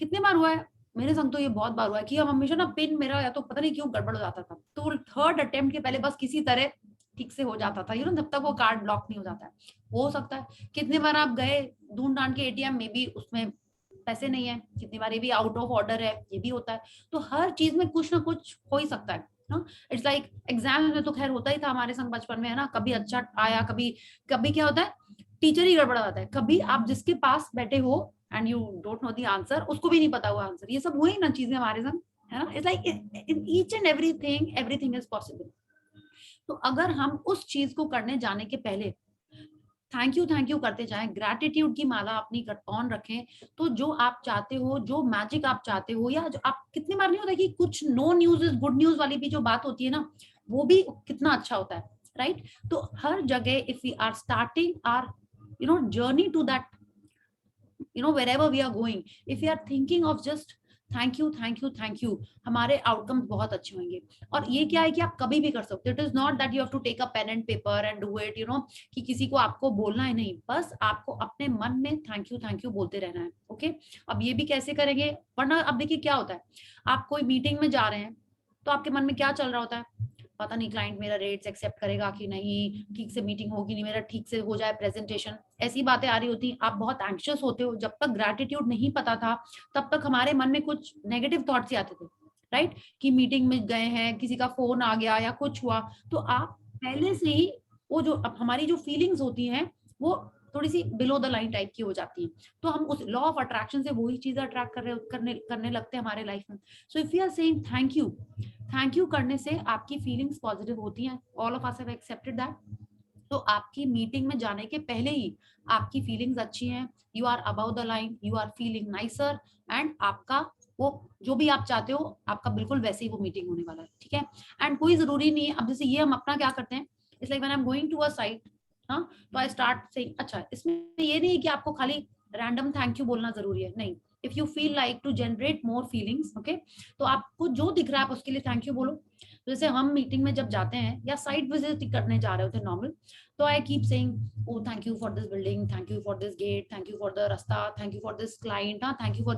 कितने बार हुआ है, मेरे संग तो ये बहुत बार हुआ है कि हम हमेशा ना पिन मेरा या तो पता नहीं क्यों गड़बड़ हो जाता था, तो थर्ड अटेम्प्ट के पहले बस किसी तरह ठीक से हो जाता था, यू नो, जब तक वो कार्ड ब्लॉक नहीं हो जाता है. हो सकता है कितने बार आप गए ढूंढ ढांड के एटीएम में भी उसमें पैसे नहीं है, कितनी बार ये भी आउट ऑफ ऑर्डर है, ये भी होता है. तो हर चीज में कुछ ना कुछ हो ही सकता है. इट्स लाइक एग्जाम में तो खैर होता ही था हमारे संग बचपन में, है ना, कभी अच्छा आया, कभी कभी क्या होता है, टीचर ही गड़बड़ा जाता है, कभी आप जिसके पास बैठे हो and you don't know the answer, उसको भी नहीं पता हुआ आंसर. ये सब हुई ना चीजें हमारे संग, है ना. It's like in each and everything is possible. तो अगर हम उस चीज को करने जाने के पहले थैंक यू करते जाएं, ग्रैटिट्यूड की माला अपनी ऑन रखें, तो जो आप चाहते हो, जो मैजिक आप चाहते हो, या जो आप कितनी बार नहीं होता कि कुछ no news is good news वाली भी जो बात होती है ना, वो भी कितना अच्छा होता है, राइट? तो हर जगह if we are starting our journey to that, wherever we are going, if we are thinking of just thank you, हमारे आउटकम्स बहुत अच्छे होंगे. और ये क्या है कि आप कभी भी कर सकते हो. It is not that you have to take a pen and paper and do it, कि किसी को आपको बोलना है, नहीं, बस आपको अपने मन में थैंक यू बोलते रहना है. ओके, अब ये भी कैसे करेंगे, वरना अब देखिए क्या होता है, आप कोई मीटिंग में जा रहे हैं तो आपके मन में क्या चल रहा होता है, पता नहीं क्लाइंट मेरा रेट्स एक्सेप्ट करेगा कि नहीं, ठीक से मीटिंग होगी नहीं, मेरा ठीक से हो जाए प्रेजेंटेशन, ऐसी बातें आ रही होती. आप बहुत एंग्शियस होते हो. जब तक ग्रैटिट्यूड नहीं पता था तब तक हमारे मन में कुछ नेगेटिव थॉट्स ही आते थे, राइट? कि मीटिंग में गए हैं, किसी का फोन आ गया या कुछ हुआ, तो आप पहले से ही वो जो हमारी जो फीलिंग्स होती हैं वो थोड़ी सी बिलो द लाइन टाइप की हो जाती है. तो हम उस लॉ ऑफ अट्रैक्शन से वही चीजें अट्रैक्ट करने लगते हैं हमारे लाइफ में. So if you are saying thank you करने से आपकी फीलिंग्स पॉजिटिव होती हैं. All of us have accepted that. तो आपकी मीटिंग में जाने के पहले ही आपकी फीलिंग्स अच्छी हैं, you are above the line, you are feeling nicer, and आपका वो जो भी आप चाहते हो आपका बिल्कुल वैसे ही वो मीटिंग होने वाला है. ठीक है, एंड कोई जरूरी नहीं है. अब जैसे ये हम अपना क्या करते हैं, it's like when I am going to a site, हाँ, तो आई स्टार्ट सेइंग, अच्छा, इसमें ये नहीं है कि आपको खाली रैंडम थैंक यू बोलना जरूरी है, नहीं. If you feel like to generate more feelings, okay, तो आपको जो दिख रहा है आप उसके लिए थैंक यू बोलो. जैसे हम मीटिंग में जब जाते हैं या साइट विजिट करने जा रहे होते हैं नॉर्मल, तो I keep saying, oh thank you for this building, thank you for this gate, thank you for the rasta, thank you for this client, thank you for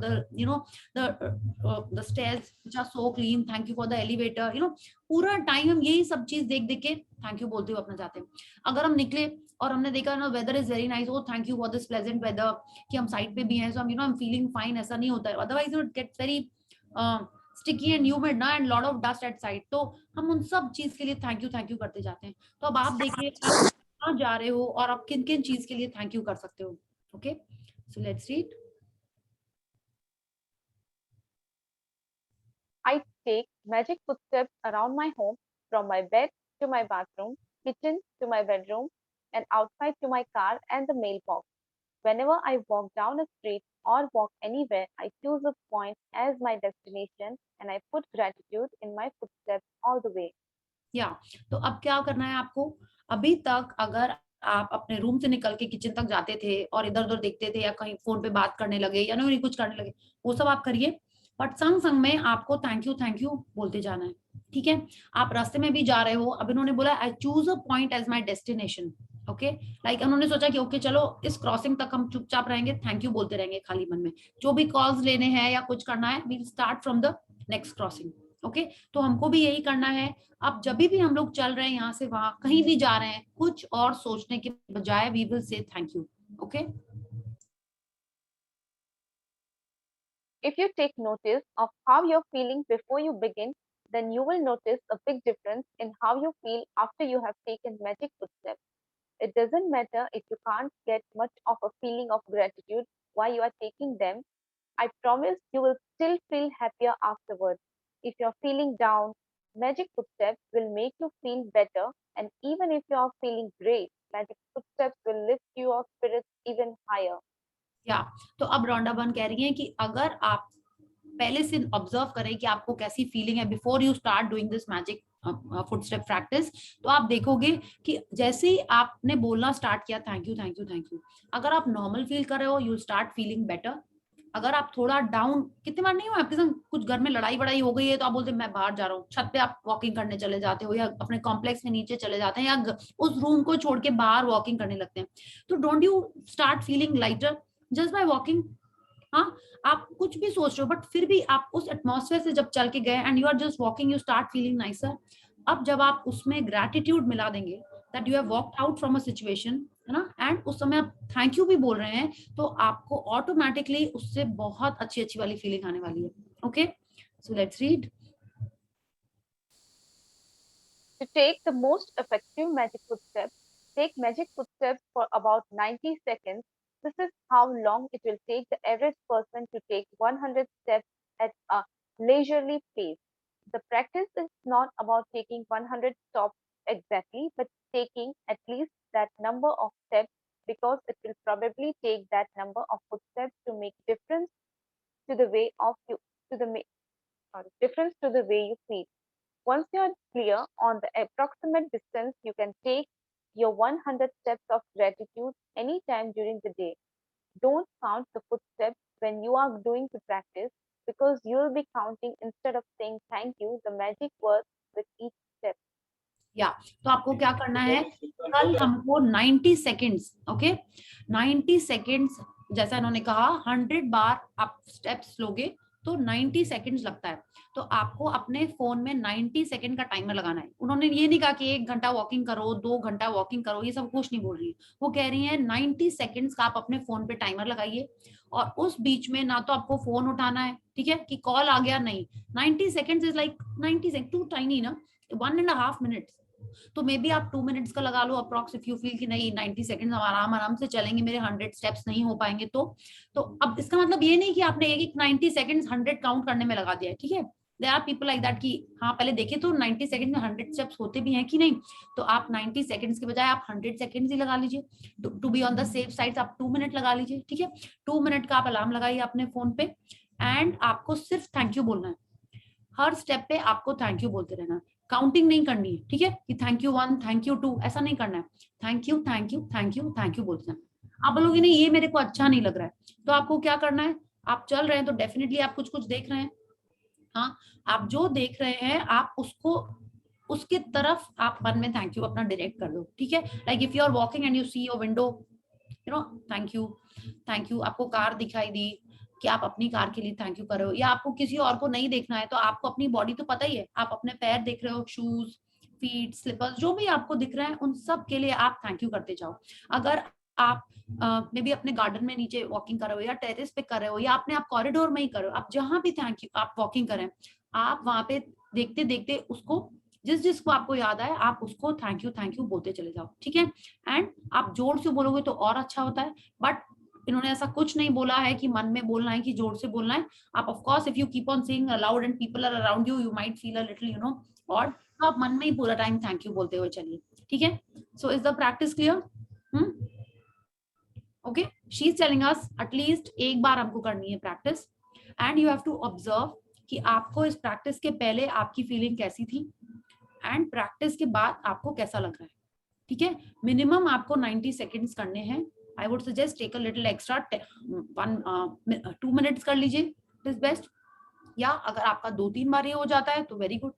the stairs which are so clean, thank you for the elevator. पूरा time हम यही सब चीज देख देख के thank you बोलते हुए अपना जाते हैं. अगर हम निकले और हमने देखा ना weather is very nice, oh thank you for this pleasant weather, कि हम साइट पे भी हैं, so I am feeling fine, ऐसा नहीं होता है. Otherwise it gets very sticky and humid ना, and lot of dust at site. तो हम उन सब चीज के लिए थैंक यू करते जाते हैं. तो अब आप देखिए आप कहाँ जा रहे हो और आप किन किन चीज के लिए थैंक यू कर सकते हो. Okay, so let's read. I take magic footsteps around my home, from my bed to my bathroom, kitchen to my bedroom, and outside to my car and the mailbox. Whenever I walk down a street or walk anywhere, I choose a point as my destination and I put gratitude in my footsteps all the way. या तो अब क्या करना है आपको, अभी तक अगर आप अपने रूम से निकल के किचन तक जाते थे और इधर उधर देखते थे या कहीं फोन पे बात करने लगे या नहीं कुछ करने लगे, वो सब आप करिए, बट संग संग में आपको थैंक यू बोलते जाना है. ठीक है, आप रास्ते में भी जा रहे हो, अब इन्होंने बोला I choose a point as my destination. Okay, like उन्होंने सोचा कि ओके चलो इस क्रॉसिंग तक हम चुपचाप रहेंगे, थैंक यू बोलते रहेंगे खाली मन में. जो भी कॉल्स लेने हैं या कुछ करना है, we start from the next crossing. Okay, तो हमको भी यही करना है. अब जब भी हम लोग चल रहे हैं यहाँ से वहां कहीं भी जा रहे हैं, कुछ और सोचने के बजाय we will say thank you. Okay, If you take notice of how you're feeling before you begin, then you will notice a big difference in how you feel after you have taken magic footsteps. It doesn't matter if you can't get much of a feeling of gratitude while you are taking them. I promise you will still feel happier afterwards. If you're feeling down, magic footsteps will make you feel better. And even if you are feeling great, magic footsteps will lift your spirits even higher. या तो अब Rhonda बन कह रही है कि अगर आप पहले से ऑब्जर्व करें कि आपको कैसी फीलिंग है before you start doing this magic footstep practice, तो आप देखोगे कि जैसे ही आपने बोलना स्टार्ट किया thank you thank you thank you, अगर आप नॉर्मल फील कर रहे हो यू स्टार्ट फीलिंग बेटर। अगर आप थोड़ा डाउन, कितनी बार नहीं हुआ आपके संग कुछ घर में लड़ाई वड़ाई हो गई है तो आप बोलते मैं बाहर जा रहा हूँ, छत पे आप वॉकिंग करने चले जाते हो या अपने कॉम्प्लेक्स में नीचे चले जाते हैं या उस रूम को छोड़ के बाहर वॉकिंग करने लगते हैं, तो don't you start feeling lighter just by walking. हाँ, आप कुछ भी सोच रहे हो बट फिर भी आप उस एटमॉस्फेयर से जब चल के गए and you are just walking, you start feeling nicer. अब जब आप उसमें ग्रेटिट्यूड मिला देंगे that you have walked out from a situation, है ना, एंड उस समय आप थैंक यू भी बोल रहे हैं, तो आपको ऑटोमेटिकली उससे बहुत अच्छी अच्छी वाली फीलिंग आने वाली है। Okay, so let's read. To take the most effective magic footsteps, take magic footsteps for about 90 seconds. This is how long it will take the average person to take 100 steps at a leisurely pace. The practice is not about taking 100 steps exactly, but taking at least that number of steps, because it will probably take that number of footsteps to make difference to the way of you to the difference to the way you feel. Once you are clear on the approximate distance, you can take your 100 steps of gratitude anytime during the day. Don't count the footsteps when you are doing the practice, because you will be counting instead of saying thank you the magic words with each step. या तो आपको क्या करना है, कल हमको 90 seconds, okay 90 seconds, जैसा इन्होंने कहा 100 बार आप स्टेप्स लोगे तो 90 सेकेंड्स लगता है, तो आपको अपने फोन में 90 सेकेंड का टाइमर लगाना है। उन्होंने ये नहीं कहा कि 1 घंटा वॉकिंग करो 2 घंटा वॉकिंग करो, ये सब कुछ नहीं बोल रही है, वो कह रही है 90 सेकेंड्स का आप अपने फोन पे टाइमर लगाइए और उस बीच में ना तो आपको फोन उठाना है, ठीक है, कि कॉल आ गया, नहीं, 90 seconds is like 90 second too tiny ना, 1.5 मिनट्स, तो मे बी आप 2 मिनट्स का लगा लो अप्रॉक्स, इफ यू फील कि नहीं 90 सेकंड्स हम आराम आराम से चलेंगे, मेरे 100 स्टेप्स नहीं हो पाएंगे तो अब इसका मतलब ये नहीं कि आपने एक 90 सेकंड्स 100 काउंट करने में लगा दिया है, ठीक है। There are people like that कि हाँ पहले देखें तो 90 सेकंड में 100 स्टेप्स होते भी हैं कि नहीं, तो आप 90 सेकंड्स के बजाय आप 100 सेकंड्स ही लगा लीजिए, to be on the safe side आप 2 मिनट लगा लीजिए, ठीक है। 2 मिनट का आप अलार्म लगाइए अपने फोन पे एंड आपको सिर्फ थैंक यू बोलना है, हर स्टेप पे आपको थैंक यू बोलते रहना, काउंटिंग नहीं करनी है, ठीक है, कि थैंक यू 1 थैंक यू 2 ऐसा नहीं करना है, thank you thank you thank you thank you बोलते हैं। आप बोलोगे नहीं ये मेरे को अच्छा नहीं लग रहा है, तो आपको क्या करना है, आप चल रहे हैं तो डेफिनेटली आप कुछ कुछ देख रहे हैं, हाँ, आप जो देख रहे हैं आप उसको उसके तरफ आप मन में थैंक यू अपना डायरेक्ट कर दो, ठीक है। Like if you are walking and you see your window, you know thank you, आपको कार दिखाई दी कि आप अपनी कार के लिए थैंक यू कर रहे हो, या आपको किसी और को नहीं देखना है तो आपको अपनी बॉडी तो पता ही है, आप अपने पैर देख रहे हो, शूज फीट स्लीपर्स जो भी आपको दिख रहे हैं उन सब के लिए आप थैंक यू करते जाओ। अगर आप मे बी अपने गार्डन में नीचे वॉकिंग कर रहे हो या टेरेस पे कर रहे हो या अपने आप कॉरिडोर में ही कर रहे हो, आप जहां भी थैंक यू आप वॉकिंग करें, आप वहां पे देखते देखते उसको जिस जिसको आपको याद आए आप उसको थैंक यू बोलते चले जाओ, ठीक है। एंड आप जोर से बोलोगे तो और अच्छा होता है, बट इन्होंने ऐसा कुछ नहीं बोला है कि मन में बोलना है कि जोर से बोलना है। आप of course if you keep on saying aloud and people are around you, you might feel a little you know odd, तो आप मन में ही पूरा टाइम थैंक यू बोलते हुए चलिए, ठीक है। So is the practice clear? Okay, she is telling us at least एक बार हमको करनी है practice and you have to observe कि आपको इस प्रैक्टिस के पहले आपकी फीलिंग कैसी थी एंड प्रैक्टिस के बाद आपको कैसा लग रहा है, ठीक है। मिनिमम आपको 90 सेकेंड्स करने हैं, I would suggest take a little extra 2 minutes कर लीजिए, it is best, या अगर आपका 2-3 बार ये हो जाता है तो वेरी गुड।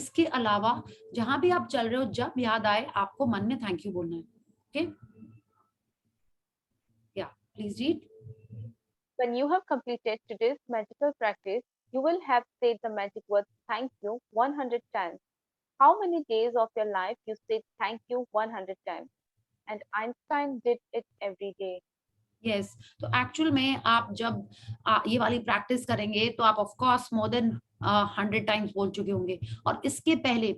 इसके अलावा जहां भी आप चल रहे हो जब याद आए आपको मन में थैंक यू बोलना है, ओके। या please read. When you have completed today's magical practice, you will have said the magic word thank you 100 times. How many days of your life you said thank you 100 times? And Einstein did it every day. Yes तो actual में आप जब ये वाली practice करेंगे तो आप of course more than 100 times बोल चुके होंगे। और इसके पहले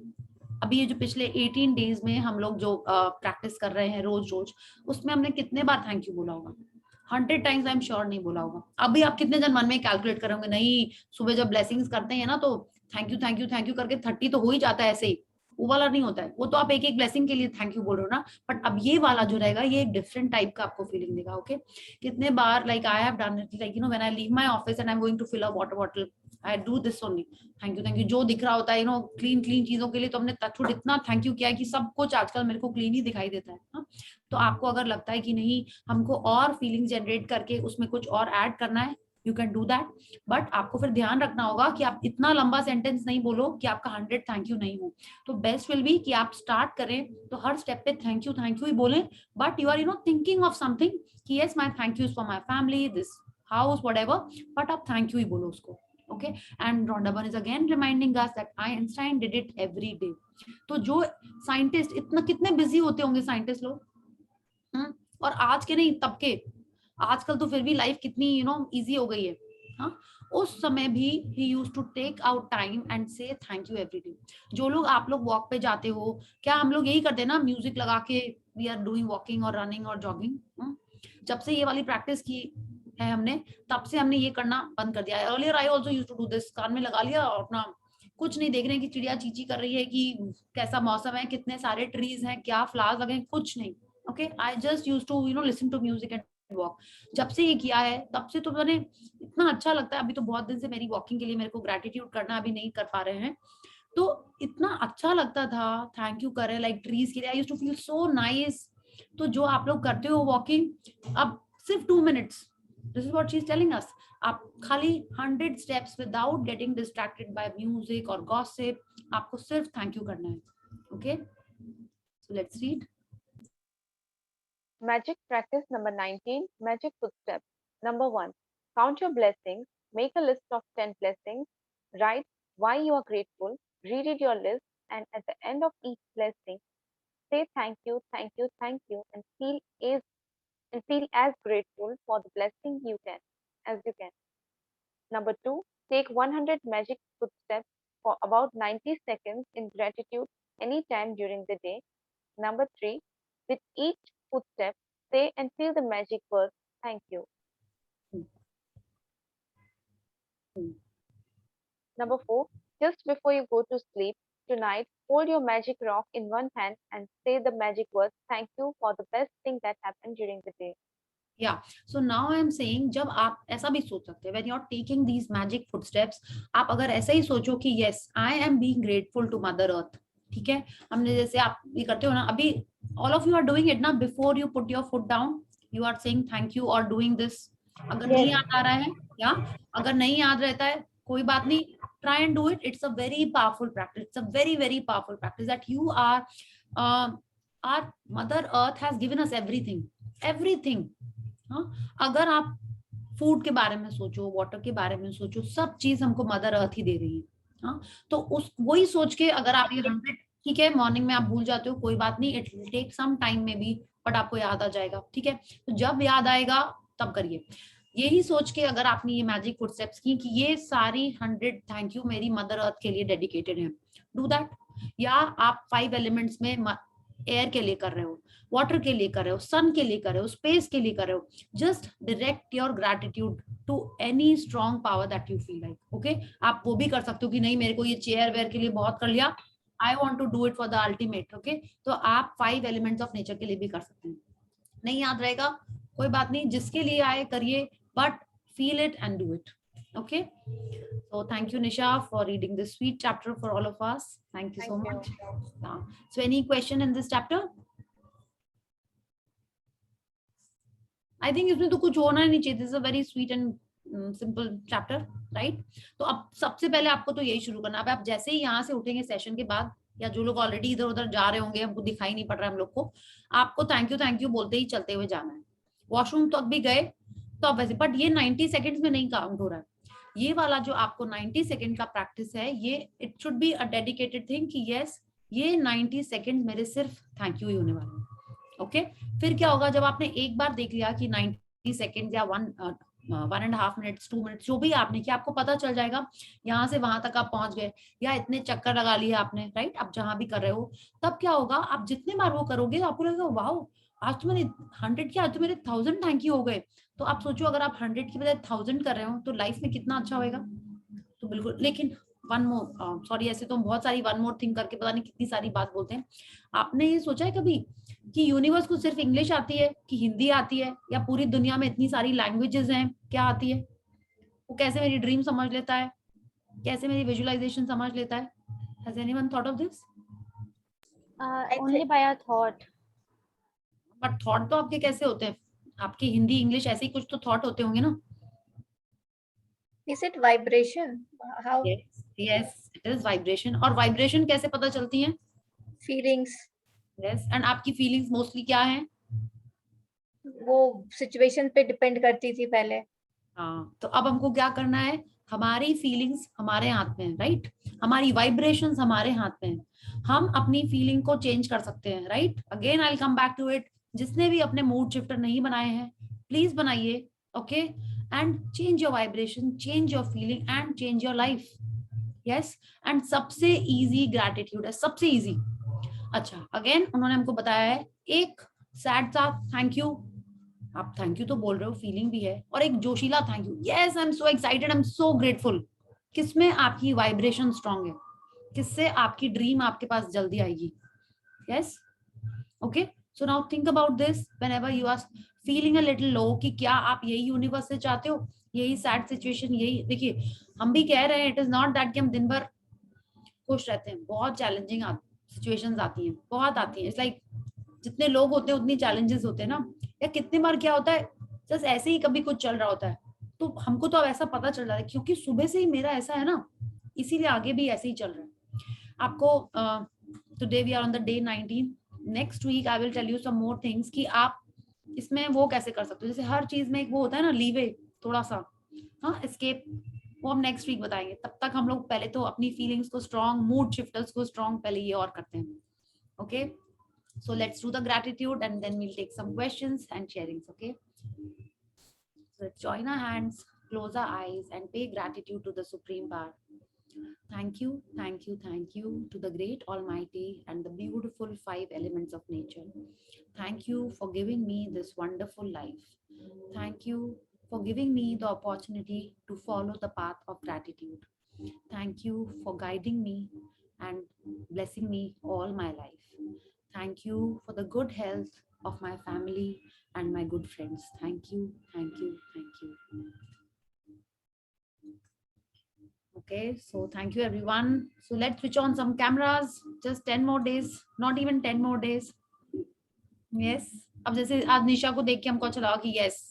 अभी ये जो पिछले 18 डेज में हम लोग जो प्रैक्टिस कर रहे हैं रोज रोज, उसमें हमने कितने बार थैंक यू बोला होगा? 100 टाइम्स आई एम श्योर नहीं बोला होगा। अभी आप कितने जन मन में कैलकुलेट करोगे? नहीं, सुबह जब ब्लेसिंग्स करते हैं ना तो thank you thank you thank you करके 30 तो हो ही जाता है ऐसे ही, वो वाला नहीं होता है। वो तो आप एक एक ब्लेसिंग के लिए थैंक यू बोल रहे हो ना, बट अब ये वाला जो रहेगा ये एक डिफरेंट टाइप का आपको फीलिंग देगा। ओके कितने बार like I have done it, like you know when I leave my office and I am going to fill a water bottle, I do this only, thank you जो दिख रहा होता है यू नो क्लीन क्लीन चीजों के लिए, तो हमने टचवुड इतना थैंक यू किया है कि सब कुछ आजकल मेरे को क्लीन ही दिखाई देता है। हाँ? तो आपको अगर लगता है कि नहीं हमको और फीलिंग जनरेट करके उसमें कुछ और ऐड करना है, you can do that, but आपको फिर ध्यान रखना होगा कि आप इतना लंबा सेंटेंस नहीं बोलो कि आपका 100 थैंक यू नहीं हो। तो बेस्ट विल बी कि आप स्टार्ट करें तो हर स्टेप पे थैंक यू ही बोलें, but you are you know thinking of something कि yes my thank you for my family, this house, whatever, but आप थैंक यू ही बोलो उसको। Okay, and Rhonda Byrne is again reminding us that Einstein did it every day. तो जो scientist इतना कितने busy होते होंगे साइंटिस्ट लोग, और आज के नहीं तब के, आजकल तो फिर भी लाइफ कितनी यू नो इजी हो गई है। हाँ उस समय भी he used to take out time and say thank you every day. जो लोग आप लोग वॉक पे जाते हो, क्या हम लोग यही करते हैं ना, म्यूजिक लगा के वी आर डूइंग वॉकिंग और रनिंग और जॉगिंग? जब से ये वाली प्रैक्टिस की है हमने, तब से हमने ये करना बंद कर दिया है। Earlier I also used to do this, कान में लगा लिया और अपना कुछ नहीं देख रहे हैं कि चिड़िया चींची कर रही है, कि कैसा मौसम है, कितने सारे ट्रीज हैं, क्या फ्लावर्स लगे हैं, कुछ नहीं। Okay I just used to you know listen to music and walk. जब से ये किया है तब से तो मैंने इतना अच्छा लगता है। अभी तो बहुत दिन से मेरी वॉकिंग के लिए मेरे को ग्रेटिट्यूड करना अभी नहीं कर पा रहे हैं, तो इतना अच्छा लगता था थैंक यू करे लाइक ट्रीज के लिए, I used to feel so nice. तो जो आप लोग करते हो वॉकिंग, अब सिर्फ 2 minutes, this is what she's telling us, आप खाली 100 steps without getting distracted by music or gossip, आपको सिर्फ थैंक यू करना है। Okay so let's read Magic practice number 19, magic footsteps. Number 1, count your blessings. Make a list of 10 blessings. Write why you are grateful. Reread your list, and at the end of each blessing, say thank you, thank you, thank you, and feel as grateful for the blessing as you can. Number 2, take 100 magic footsteps for about 90 seconds in gratitude anytime during the day. Number 3, with each footstep, say and feel the magic word, thank you. Number 4, just before you go to sleep tonight, hold your magic rock in one hand and say the magic word, thank you for the best thing that happened during the day. so now I am saying जब आप ऐसा भी सोच सकते हैं when you are taking these magic footsteps, आप अगर ऐसा ही सोचो कि yes I am being grateful to mother earth, ठीक है, हमने जैसे आप ये करते हो ना, अभी all of you are doing it ना, before you put your foot down you are saying thank you or doing this. अगर नहीं याद आ रहा है या अगर नहीं याद रहता है कोई बात नहीं, try and do it. It's a very powerful practice. It's a very very powerful practice that you are our mother earth has given us everything. हाँ अगर आप फूड के बारे में सोचो, वाटर के बारे में सोचो, सब चीज हमको मदर अर्थ ही दे रही है। हाँ तो उस वही सोच के अगर आप ये 100, ठीक है मॉर्निंग में आप भूल जाते हो कोई बात नहीं, it will take some time में भी, बट आपको याद आ जाएगा, ठीक है, तो जब याद आएगा तब करिए। यही सोच के अगर आपने ये मैजिक फुटस्टेप्स की कि ये सारी 100 थैंक यू मेरी मदर अर्थ के लिए डेडिकेटेड है, डू दैट। या आप 5 एलिमेंट्स में एयर के लिए कर रहे हो, वाटर के लिए कर रहे हो, सन के लिए कर रहे हो, स्पेस के लिए कर रहे हो, just direct your gratitude to any strong power that you feel like. Okay आप वो भी कर सकते हो कि नहीं मेरे को ये चेयर वेयर के लिए बहुत कर लिया, I want to do it for the ultimate. Okay तो आप 5 एलिमेंट्स ऑफ नेचर के लिए भी कर सकते हैं। नहीं याद रहेगा कोई बात नहीं, जिसके लिए आए करिए, but feel it and do it. Okay, so thank you Nisha for reading this sweet chapter for all of us. Thank you so much. So any question in this chapter? I think इसमें तो कुछ होना ही नहीं चाहिए, this is a very sweet and simple chapter, right? तो अब सबसे पहले आपको तो यही शुरू करना है। अब आप जैसे ही यहाँ से उठेंगे सेशन के बाद, या जो लोग ऑलरेडी इधर उधर जा रहे होंगे, हमको दिखाई नहीं पड़ रहा है हम लोग को, आपको थैंक यू बोलते ही चलते हुए जाना है। वॉशरूम तो अब भी गए तो अब वैसे, बट ये 90 सेकेंड्स में नहीं काउंट हो रहा है। ये वाला जो आपको 90 सेकेंड का प्रैक्टिस है, ये it should be a dedicated thing कि यस ये 90 सेकेंड मेरे सिर्फ थैंक यू ही होने वाले हैं। ओके फिर क्या होगा जब आपने एक बार देख लिया कि 90 सेकेंड या 1.5 मिनट्स 2 मिनट्स जो भी आपने किया, आपको पता चल जाएगा यहाँ से वहां तक आप पहुंच गए या इतने चक्कर लगा लिए आपने, राइट। आप जहां भी कर रहे हो, तब क्या होगा, आप जितने बार वो करोगे तो आपको लगेगा वाओ आज तो मैंने 100 किया, आज तो मेरे 1000 थैंक यू हो गए। तो आप सोचो अगर आप 100 की बजाय 1000 कर रहे हो तो लाइफ में कितना अच्छा होगा। तो बिल्कुल, लेकिन वन मोर सॉरी, ऐसे तो हम बहुत सारी वन मोर थिंग करके पता नहीं कितनी सारी बात बोलते हैं। आपने ये सोचा है कभी कि यूनिवर्स को सिर्फ इंग्लिश आती है कि हिंदी आती है, या पूरी दुनिया में इतनी सारी लैंग्वेजेस हैं, क्या आती है? वो कैसे मेरी ड्रीम समझ लेता है, कैसे मेरी विजुअलाइजेशन समझ लेता है? Has anyone thought of this? Only by a thought. But thought तो आपके कैसे होते हैं? आपकी हिंदी इंग्लिश ऐसे ही कुछ तो थॉट होते होंगे ना? Is it vibration? How? Yes, it is vibration. और वाइब्रेशन कैसे पता चलती हैं? Feelings. Yes, and आपकी फीलिंग्स मोस्टली क्या है? वो सिचुएशन पे डिपेंड करती थी पहले। हाँ, तो अब हमको क्या करना है? हमारी फीलिंग्स हमारे हाथ में है, राइट। हमारी वाइब्रेशंस हमारे हाथ में है। हम अपनी फीलिंग को चेंज कर सकते हैं, right. Again I will come back to it. जिसने भी अपने मूड शिफ्टर नहीं बनाए हैं, प्लीज बनाइए, okay. And change your vibration, change your feeling and change your life. Yes, and सबसे इजी ग्रैटिट्यूड है, सबसे इजी। अच्छा, अगेन उन्होंने हमको बताया है एक सैड सा थैंक यू, आप थैंक यू तो बोल रहे हो, फीलिंग भी है, और एक जोशीला thank you. Yes, I am so excited, I am so grateful. किसमें आपकी वाइब्रेशन स्ट्रांग है, किससे आपकी ड्रीम आपके पास जल्दी आएगी। Yes, okay. So now think about this whenever you are feeling a little low, कि क्या आप यही यूनिवर्स से चाहते हो, यही सैड सिचुएशन, यही। देखिए हम भी कह रहे हैं, इट इज नॉट दैट कि हम दिन भर खुश रहते हैं, बहुत चैलेंजिंग सिचुएशंस आती हैं, बहुत आती हैं। इट्स लाइक जितने लोग होते हैं उतनी चैलेंजेस होते हैं ना। या कितनी बार क्या होता है, जस्ट ऐसे ही कभी कुछ चल रहा होता है तो हमको तो अब ऐसा पता चल रहा है क्योंकि सुबह से ही मेरा ऐसा है ना, इसीलिए आगे भी ऐसे ही चल रहा है। आपको today we are on the day 19। Next week I will tell you some more things कि आप इसमें वो कैसे कर सकते हो। जैसे हर चीज में एक वो होता है ना, लीवे थोड़ा सा, हाँ, एस्केप, वो हम नेक्स्ट वीक बताएंगे। तब तक हम लोग पहले तो अपनी फीलिंग्स को स्ट्रॉन्ग, मूड शिफ्टर्स को स्ट्रॉन्ग पहले ये और करते हैं, okay. So let's do the gratitude and then we'll take some questions and sharings, okay? So let's join our hands, close our eyes and pay gratitude to the Supreme Power. Thank you, thank you, thank you to the great Almighty and the beautiful 5 elements of nature. Thank you for giving me this wonderful life. Thank you for giving me the opportunity to follow the path of gratitude. Thank you for guiding me and blessing me all my life. Thank you for the good health of my family and my good friends. Thank you, thank you, thank you. Okay, so thank you everyone. So let's switch on some cameras. Just 10 more days, not even 10 more days. Yes. अब जैसे आज निशा को देख के हमको अच्छा लगा कि yes,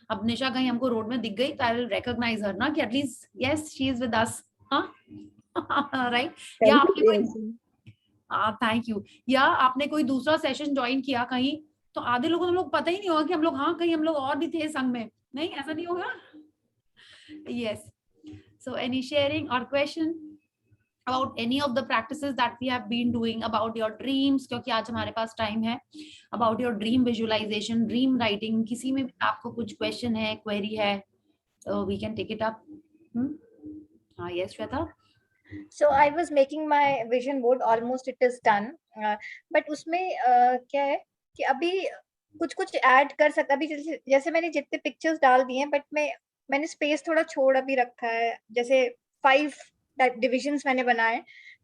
अब निशा कहीं हमको रोड में दिख गई तो I will recognize her ना, कि at least yes, she is with us, हाँ, right? या आपने कोई थैंक यू, या आपने कोई दूसरा सेशन ज्वाइन किया कहीं, तो आधे लोगों को हम लोग पता ही नहीं होगा कि हम लोग, हाँ, कहीं हम लोग और भी थे संग में, नहीं, ऐसा नहीं होगा। यस, सो एनी शेयरिंग और question about any of the practices that we have been doing, about your dreams, क्योंकि आज हमारे पास टाइम है, about your dream visualization, dream writing, किसी में आपको कुछ क्वेश्चन है, क्वेरी है, we can take it up. हाँ, yes, Shweta. So I was making my vision board, almost it is done, but उसमें क्या है कि अभी कुछ ऐड कर सकता, अभी जैसे मैंने जितने पिक्चर्स डाल दिए हैं, बट मैंने स्पेस थोड़ा छोड़ अभी रखा है। जैसे 5 डिविजन्स मैंने बनाए,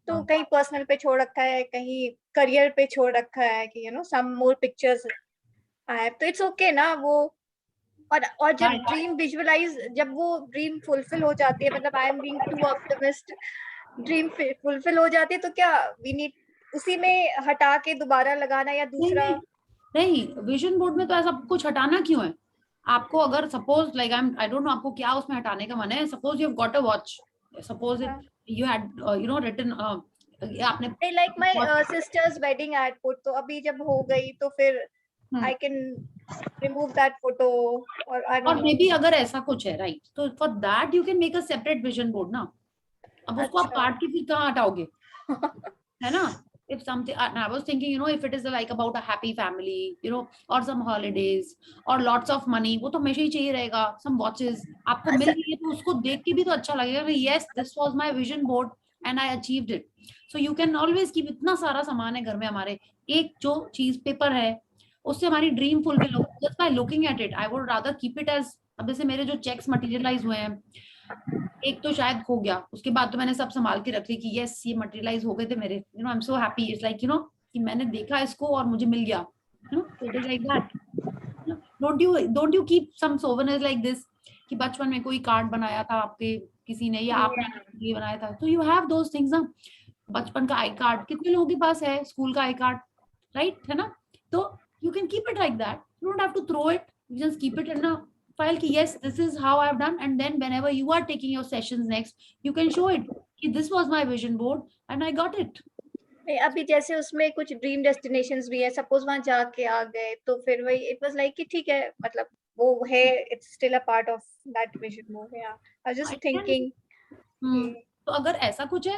तो कहीं पर्सनल पे छोड़ रखा है, कहीं करियर पे छोड़ रखा है कि you know some more pictures आए, तो इट्स ओके ना वो। और जब ड्रीम विजुअलाइज, जब वो ड्रीम फुलफिल हो जाती है, मतलब I am being too optimist, dream fulfil हो जाती है, तो क्या वी नीड उसी में हटा के दोबारा लगाना या दूसरा? नहीं, विजन बोर्ड में तो ऐसा कुछ हटाना क्यों है आपको? अगर suppose like I don't know आपको क्या उसमें हटाने का मन है। Suppose you have got a watch, suppose you had you know written, आपने like my sisters wedding ad put, तो अभी जब हो गई तो फिर I can remove that photo, और मे बी अगर ऐसा कुछ है, राइट, तो for that you can make a separate vision board ना। अब उसको आप काट के फिर कहाँ हटाओगे, है ना? if something, and I was thinking, you know, if it is like about a happy family, you know, or some holidays or lots of money, वो तो हमेशा ही चाहिए रहेगा. Some watches आपको मिल रही है तो उसको देख के भी तो अच्छा लगेगा कि yes, this was my vision board and I achieved it. So you can always keep, इतना सारा सामान है घर में हमारे, एक जो चीज पेपर है उससे हमारी ड्रीम फुलफिल हो, just by looking at it. I would rather keep it as, अब जैसे मेरे जो चेक्स मटेरियलाइज हुए हैं, एक तो शायद खो गया, उसके बाद तो मैंने सब संभाल के रख ली कि यस ये मटेरियलाइज हो गए थे मेरे, you know, I am so happy. It's like, you know, कि मैंने देखा इसको और मुझे मिल गया, you know, it is like that. Don't you keep some souvenirs like this, कि बचपन में कोई कार्ड बनाया था आपके किसी ने, या आपने ये बनाया था, तो यू हैव दोस थिंग्स ना. बचपन का आई कार्ड कितने लोगों के पास है, स्कूल का आई कार्ड, राइट, है ना? तो you can keep it like that. You don't have to throw it. You just keep it in a file ki yes, this is how I've done, and then whenever you are taking your sessions next, you can show it ki this was my vision board and I got it. अभी जैसे उसमें कुछ dream destinations भी है, suppose वहां जाके आ गए तो फिर वही इट वाज लाइक कि ठीक है, मतलब वो है, it's still a part of that vision board. या आई वाज जस्ट थिंकिंग. तो अगर ऐसा कुछ है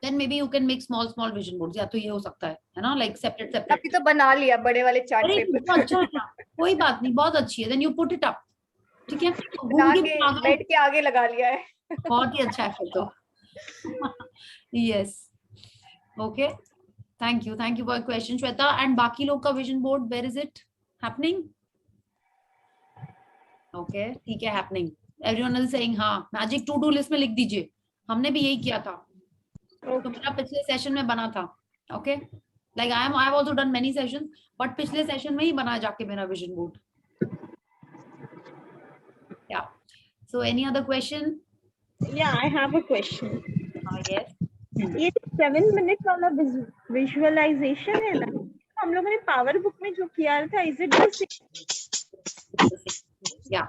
then maybe you can make small vision boards. या तो ये हो सकता है ना, like separate. अभी तो बना लिया बड़े वाले चार्ट पेपर. अच्छा है, कोई बात नहीं, बहुत अच्छी है. then you put it up, ठीक है, बना के बेड के आगे लगा लिया है. बहुत ही अच्छा है फिर तो. yes, okay, thank you for your question, Shweta. And बाकी लोग का vision board, where is it happening? okay, ठीक है, happening. everyone is saying हाँ, magic to do list में लिख दीजिए, हमने भी यही किया था. तो मेरा पिछले सेशन में बना था. Okay, like I have also done many sessions, but पिछले सेशन में ही बना जाके मेरा विजन बोर्ड. या so any other question? Yeah I have a question. Yes, ये 7 मिनट वाला विजुअलाइजेशन है ना, हम लोगों ने पावर बुक में जो किया था, इज इट द सेम? या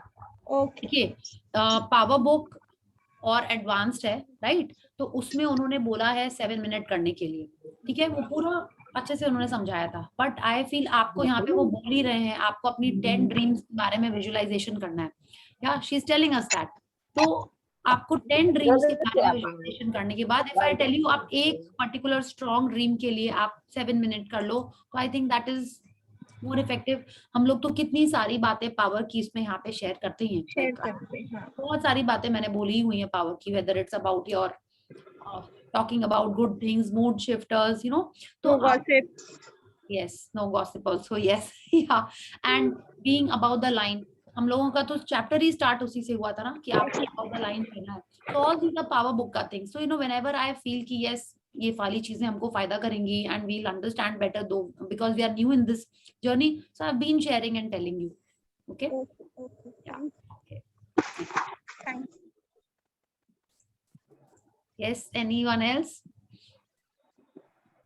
ओके, देखिए, पावर बुक और एडवांस्ड है, राइट? तो उसमें उन्होंने बोला है 7 मिनट करने के लिए, ठीक है, वो पूरा अच्छे से उन्होंने समझाया था. बट आई फील आपको यहाँ पे वो बोल ही रहे हैं, आपको अपनी 10 ड्रीम्स के बारे में विजुअलाइजेशन करना है. या she is telling us that. तो आपको 10 ड्रीम्स के बारे में विजुअलाइजेशन करने के बाद, इफ आई टेल यू आप एक पर्टिकुलर स्ट्रॉन्ग ड्रीम के लिए आप 7 मिनट कर लो, तो I think that is more effective. हम लोग तो कितनी सारी बातें पावर की इसमें यहाँ पे शेयर करते हैं, बहुत सारी बातें मैंने बोली हुई हैं पावर की, whether it's about your talking about good things, mood shifters, you know, no gossip. yes, no gossip also, yes. yeah, and being above the line, हम लोगों का तो चैप्टर ही स्टार्ट उसी से हुआ था ना, कि आपको above the line रहना है. so all these are power book का things. so you know, whenever I feel कि yes, ये वाली चीजें हमको फायदा करेंगी and we'll understand better though because we are new in this journey, so I've been sharing and telling you. okay, yeah, okay, Thanks. yes, anyone else?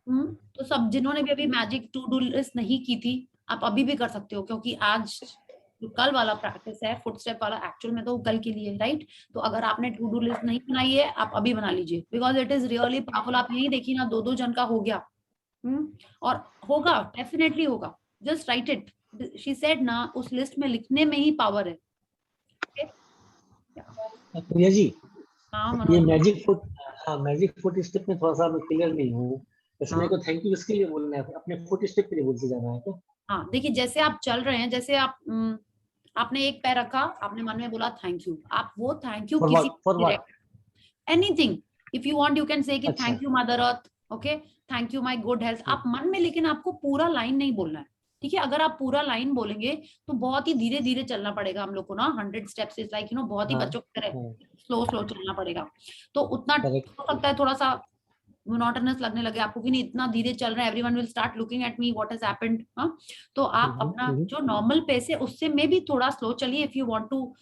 तो सब जिन्होंने भी अभी मैजिक टू डू लिस्ट नहीं की थी, आप अभी भी कर सकते हो, क्योंकि आज जो कल वाला प्रैक्टिस है फुटस्टेप वाला, एक्चुअल में तो कल के लिए, राइट? तो अगर आपने टू डू लिस्ट नहीं बनाई है, आप अभी बना लीजिए, because it is really powerful. आप यही देखिए ना, 2 जन का हो गया, और होगा, डेफिनेटली होगा. Just right it. She said ना, उस लिस्ट में लिखने में ही पावर है. प्रिया जी, हाँ, ये मैजिक फुट स्टेप में थोड़ा सा मैं क्लियर नहीं हूँ. इसमें को थैंक यू इसके लिए बोलना है, अपने फुट स्टेप के लिए बोलते जाना है क्या? हाँ, देखिए, जैसे आप चल रहे हैं, जैसे आपने एक पैर रखा, आपने मन में बोला थैंक यू, आप वो थैंक यू किसी anything, if you want you can say कि thank you mother earth, okay, thank you my good health, आप मन में, लेकिन आपको पूरा लाइन नहीं बोलना है, ठीक है? अगर आप पूरा लाइन बोलेंगे तो बहुत ही धीरे धीरे चलना पड़ेगा हम लोग को ना. 100 steps is like, you no, बहुत ही बच्चों की तरह स्लो चलना पड़ेगा. तो उतना हो सकता है थोड़ा सा मोनोटोनस लगने लगे आपको कि नहीं इतना धीरे चल रहा है, everyone will start looking at me, what has happened. तो आप अपना जो नॉर्मल पेस है उससे में भी थोड़ा स्लो चलिए, if you want to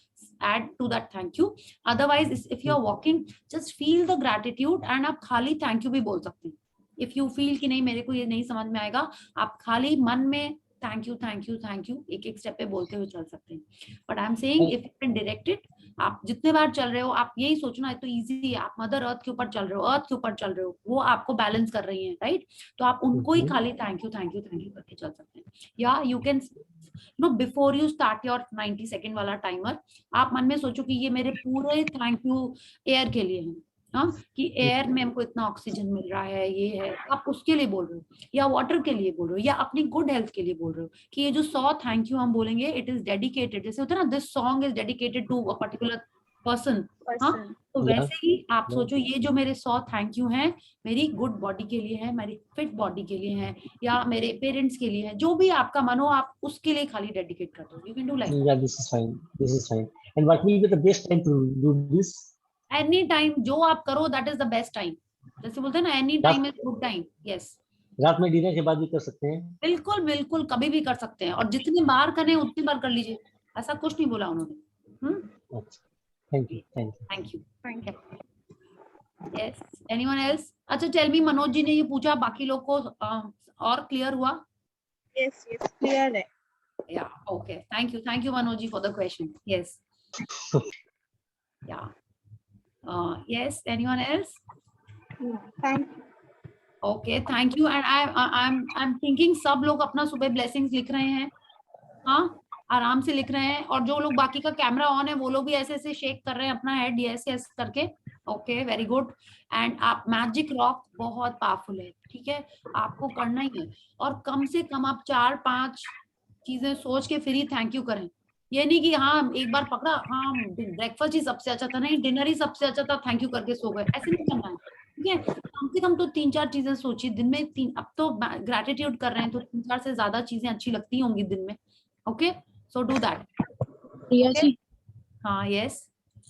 add to that thank you. Otherwise, if you are walking, just feel the gratitude and आप खाली thank you भी बोल सकते हैं. if you feel कि नहीं मेरे को ये नहीं समझ में आएगा, आप खाली मन में thank you thank you thank you एक स्टेप पे बोलते हुए चल सकते हैं. But I am saying if you can direct it, आप जितने बार चल रहे हो आप यही सोचना है, तो इजी है. आप मदर अर्थ के ऊपर चल रहे हो, अर्थ के ऊपर चल रहे हो, वो आपको बैलेंस कर रही है, राइट? तो आप उनको ही खाली thank you thank you thank you करके चल सकते हैं. या you can no before you start your 90 second वाला टाइमर, आप मन में सोचो कि ये मेरे पूरे थैंक यू एयर के लिए है, हाँ, कि एयर में हमको इतना ऑक्सीजन मिल रहा है, ये है, आप उसके लिए बोल रहे हो, या वाटर के लिए बोल रहे हो, या अपनी गुड हेल्थ के लिए बोल रहे हो, कि ये जो 100 थैंक यू हम बोलेंगे, इट इज डेडिकेटेड, जैसे होता है ना, this song is dedicated to a particular person. हाँ, तो Yeah. वैसे ही आप Yeah. सोचो, ये जो मेरे 100 थैंक यू हैं, मेरी गुड बॉडी के लिए है, मेरी फिट बॉडी के लिए है, या मेरे पेरेंट्स के लिए है, जो भी आपका मन हो, आप उसके लिए खाली डेडिकेट कर दो। You can do like Yeah, this is fine. This is fine. And what will be the best time to do this? Any time, जो आप करो that is the best time. जैसे बोलते हैं ना, any time is good time. Yes, रात में dinner के बाद भी कर सकते हैं? बिल्कुल बिल्कुल, कभी भी कर सकते हैं, और जितनी बार करें उतनी बार कर लीजिए, ऐसा कुछ नहीं बोला उन्होंने। अच्छा, thank you, thank you. Thank you, thank you. Yes, anyone else? अच्छा, टेल मी, मनोज जी ने ये पूछा, बाकी लोग को और क्लियर हुआ? यस यस, क्लियर है। Yeah okay, thank you Manoj ji for the question. Yes, yeah yes, anyone else? Thank you. Okay, thank you. And I am thinking सब लोग अपना सुबह ब्लेसिंग्स लिख रहे हैं। हाँ, आराम से लिख रहे हैं, और जो लोग बाकी का कैमरा ऑन है वो लोग भी ऐसे ऐसे शेक कर रहे हैं अपना हेड, यस यस करके। Okay, very good. एंड आप, मैजिक रॉक बहुत पावरफुल है, ठीक है, आपको करना ही है, और कम से कम आप 4-5 चीजें सोच के फिर ही थैंक यू करें। ये नहीं कि हाँ एक बार पकड़ा, हाँ ब्रेकफास्ट ही सबसे अच्छा था, नहीं डिनर ही सबसे अच्छा था, थैंक यू करके सो गए, ऐसे नहीं करना है, ठीक है। कम से कम तो 3-4 चीजें सोचिए दिन में, 3, अब तो ग्रेटिट्यूड कर रहे हैं तो 3-4 से ज्यादा चीजें अच्छी लगती होंगी दिन में। Okay, so do that. Priya ji, हाँ, यस।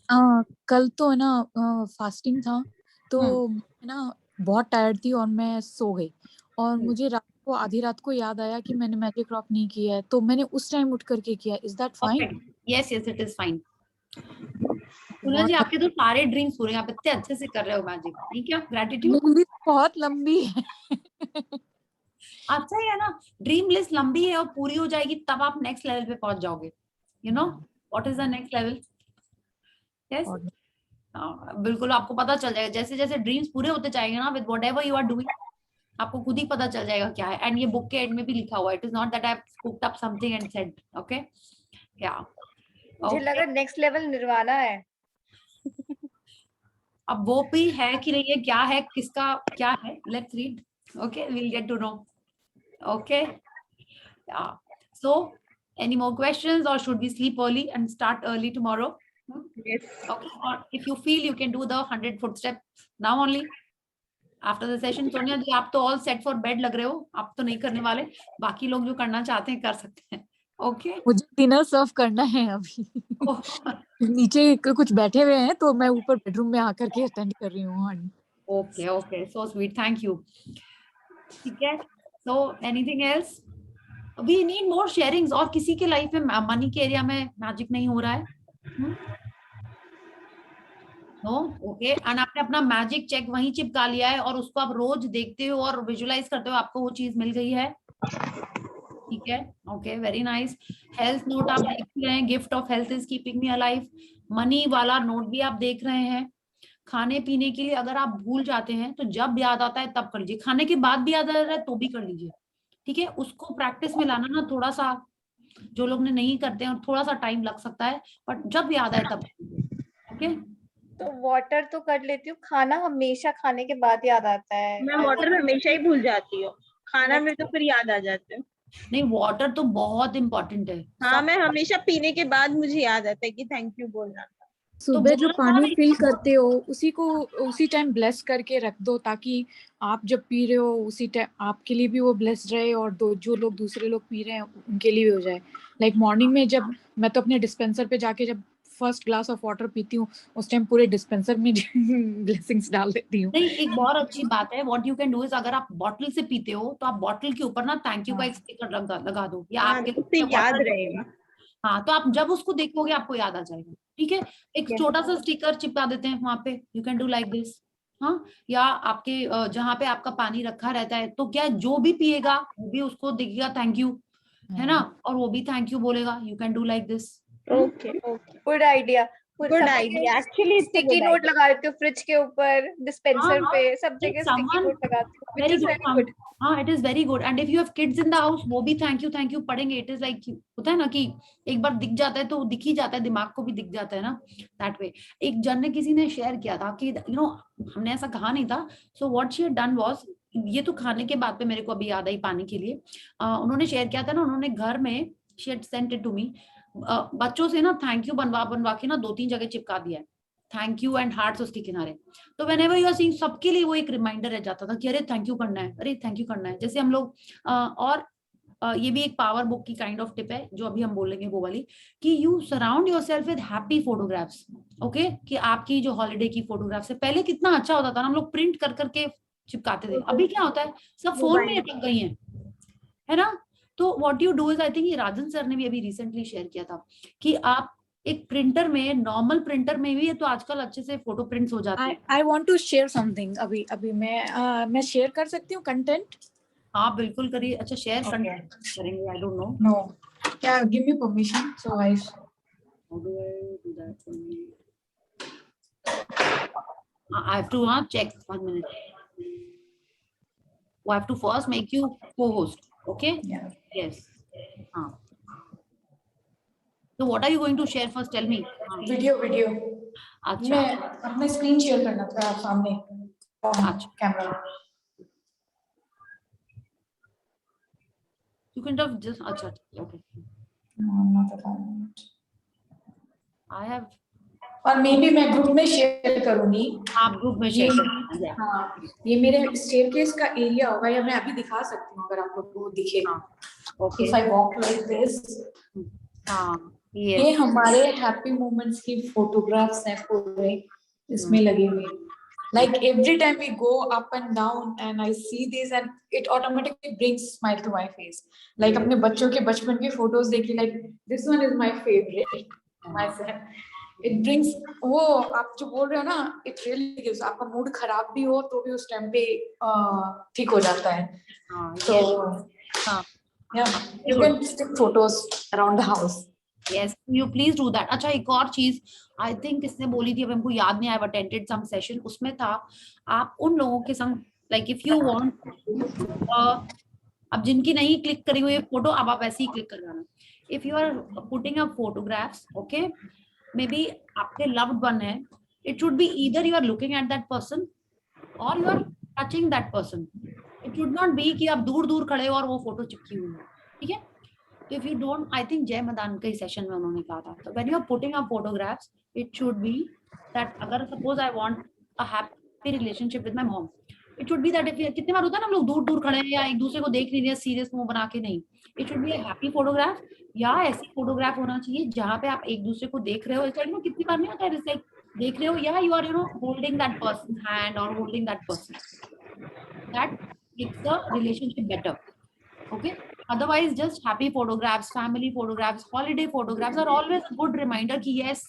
कल तो है ना फास्टिंग था, तो है ना बहुत टायर्ड थी और मैं सो गई, और मुझे रात को आधी रात को याद आया कि मैंने मैजिक रॉक नहीं किया है, तो मैंने उस टाइम उठ करके किया। Is that fine? Yes yes, it is fine. सुना जी, आपके तो सारे ड्रीम्स पूरे, आप इतने अच्छे से कर रहे हो मैजिक, ठीक है, ग्रेटिट्यूड। मेरी बहुत लंबी है। अच्छा ही है ना, ड्रीम लिस्ट लंबी है और पूरी हो जाएगी तब आप नेक्स्ट लेवल पे पहुंच जाओगे। You know what is the next level? Yes, बिल्कुल आपको पता चल जाएगा, जैसे जैसे ड्रीम्स पूरे होते जाएंगे ना, with whatever you are doing, आपको खुद ही पता चल जाएगा क्या है। एंड ये बुक के एंड में भी लिखा हुआ है, it is not that I have cooked up something and said, okay, या मुझे लगा नेक्स्ट लेवल निर्वाणा है। अब वो भी है कि नहीं है, क्या है, किसका क्या है, let's read, okay, we'll get to know, okay, yeah, so any more questions, or should we sleep early and start early tomorrow? Yes. Okay, or if you feel you can do the 100 footsteps now only after the session. Sonia ji, आप तो all set for bed लग रहे हो, आप तो नहीं करने वाले, बाकी लोग जो करना चाहते हैं कर सकते हैं। ओके, मुझे डिनर सर्व करना है अभी। नीचे कुछ बैठे हुए हैं, तो मैं ऊपर बेडरूम में आकर के अटेंड कर रही हूँ। Okay okay, so sweet, thank you. ठीक है, so anything else? We need more sharings. और किसी के लाइफ में मनी के एरिया में मैजिक नहीं हो रहा है? No, okay. एंड आपने अपना मैजिक चेक वहीं चिपका लिया है और उसको आप रोज देखते हो और विजुलाइज करते हो, आपको वो चीज मिल गई है, ठीक है, okay, very nice. Health note आप देख रहे हैं, gift of health is keeping me alive. Money वाला नोट भी आप देख रहे हैं। खाने पीने के लिए अगर आप भूल जाते हैं तो जब याद आता है तब कर लीजिए, खाने के बाद भी याद आ रहा है तो भी कर लीजिए, ठीक है। उसको प्रैक्टिस में लाना ना, थोड़ा सा, जो लोग ने नहीं करते हैं थोड़ा सा टाइम लग सकता है, बट जब याद आए तब, ओके। तो वाटर तो कर लेती हूँ, खाना हमेशा खाने के बाद याद आता है। मैं वाटर हमेशा ही भूल जाती हूँ, खाना में तो फिर याद आ जाते हैं। नहीं, वाटर तो बहुत इम्पोर्टेंट है। हाँ, मैं हमेशा पीने के बाद मुझे याद आता है कि थैंक यू बोलना था। सुबह जो पानी फिल करते हो उसी को उसी टाइम ब्लेस करके रख दो, ताकि आप जब पी रहे हो उसी टाइम आपके लिए भी वो ब्लेस्ड रहे, और जो लोग दूसरे लोग पी रहे हैं उनके लिए भी हो जाए। लाइक मॉर्निंग में जब मैं तो अपने डिस्पेंसर पे जाके जब फर्स्ट ग्लास ऑफ वाटर पीती हूँ, उस टाइम पूरे डिस्पेंसर में ब्लेसिंग्स डाल देती हूँ। नहीं, एक बहुत अच्छी बात है, what you can do is, अगर आप बॉटल से पीते हो तो आप बॉटल के ऊपर ना थैंक यू का एक स्टिकर लगा दो, या आपके याद रहेगा। हाँ, तो आप जब उसको देखोगे आपको याद आ जाएगा, ठीक है। एक छोटा सा स्टिकर चिपका देते हैं वहां पे, you can do like this, हाँ। या आपके जहाँ पे आपका पानी रखा रहता है, तो क्या जो भी पिएगा वो भी उसको दिखेगा थैंक यू, है ना, और वो भी थैंक यू बोलेगा, you can do like this. Okay, good idea. Good idea. Actually, it's a sticky good note idea. लगा देती हूँ फ्रिज के ऊपर, डिस्पेंसर हाँ, पे, सब जगह स्टिकी someone नोट लगाती हूँ, which very is good very good. हाँ, it is very good. And if you have kids in the house, वो भी थैंक यू पढ़ेंगे. इट इज लाइक होता है ना कि एक बार दिख जाता है तो दिख ही जाता है, दिमाग को भी दिख जाता है ना, दैट वे. एक जन ने किसी ने शेयर किया था कि यू नो हमने ऐसा कहा नहीं था. So what she had done was, ये तो खाने के बाद पे मेरे को अभी याद आई पानी के लिए, उन्होंने शेयर किया था ना, उन्होंने घर में she had sent it to me, बच्चों से ना थैंक यू बनवा के ना 2-3 जगह चिपका दिया है, थैंक यू एंड हार्ट्स उसके किनारे. तो व्हेनेवर यू आर सीइंग, सबके लिए वो एक रिमाइंडर रह जाता था कि अरे थैंक यू करना है, अरे थैंक यू करना है. जैसे हम लोग और ये भी एक पावर बुक की काइंड ऑफ टिप है जो अभी हम बोलेंगे वो वाली, कि you surround yourself with happy photographs. Okay, कि आपकी जो हॉलिडे की फोटोग्राफ्स है, पहले कितना अच्छा होता था ना, हम लोग प्रिंट कर करके चिपकाते थे. अभी क्या होता है, सब फोन में अटक गई है ना. तो what you do is, I think ये राजन सर ने भी अभी रिसेंटली शेयर किया था कि आप एक प्रिंटर में, नॉर्मल प्रिंटर में भी तो आजकल अच्छे से फोटो प्रिंट्स हो जाते हैं. I want to share something. अभी मैं शेयर कर सकती हूँ कंटेंट? हाँ बिल्कुल करिए. अच्छा शेयर Okay. कंटेंट करेंगे, आई डोंट नो नो, क्या give me permission so I how do I do that for me. I have to check 1 minute. I have to first make you co-host. Okay? Yeah. Yes. So what are you going to share first? Tell me. Video अच्छा. मैं अपना screen share करना था आप सामने अच्छा. Camera. You can just अच्छा. Okay. I have. और मे बी मैं ग्रुप में शेयर करूंगी. आप ग्रुप में शेयर करें. हाँ, ये मेरे स्टेयरकेस का एरिया होगा, या मैं अभी दिखा सकती हूँ अगर आपको वो दिखेगा. Okay. If I walk like this. हाँ. ये हमारे हैप्पी मोमेंट्स की फोटोग्राफ्स हैं पूरे इसमें लगे हुए. Like every time we go up and down and I see this and it automatically brings smile to my face. Like अपने बच्चों के बचपन की फोटोज देखी, like this one is my favorite. My son. It brings, वो आप जो बोल रहे हो ना, it really gives. आपका मूड खराब भी हो तो भी उस टाइम पे ठीक हो जाता है. So yeah, you can stick photos around the house. Yes, you please do that. अच्छा एक और चीज आई थिंक इसने बोली थी, अब हमको याद नहीं. I have attended some session, उसमें था आप उन लोगों के संग, लाइक इफ यू वांट, अब जिनकी नहीं क्लिक करी हुई फोटो, अब आप ऐसे ही क्लिक कर जाना. If you are putting up photographs, okay, maybe आपके लव्ड वन है, it should be either you are looking at that person or you are touching that person. It should not be कि आप दूर दूर खड़े हो और वो फोटो चिपकी हुई है. ठीक है. तो if you don't, I think Jay Madan के सेशन में उन्होंने कहा था, तो when you are putting up photographs, it should be that, अगर suppose I want a happy relationship with my mom, it should be that if, कितनी बार होता है ना हम लोग दूर दूर खड़े हैं या एक दूसरे को देख नहीं रहे, सीरियस मुंह बना के नहीं. It should be a happy photograph, या ऐसी फोटोग्राफ होना चाहिए जहां पे आप एक दूसरे को देख रहे हो. इट्स लाइक कितनी बार नहीं होता है, इट्स लाइक देख रहे हो, yeah you are you know holding that person hand or holding that person. That makes the relationship better. Okay, otherwise just happy photographs, family photographs, holiday photographs are always a good reminder कि yes,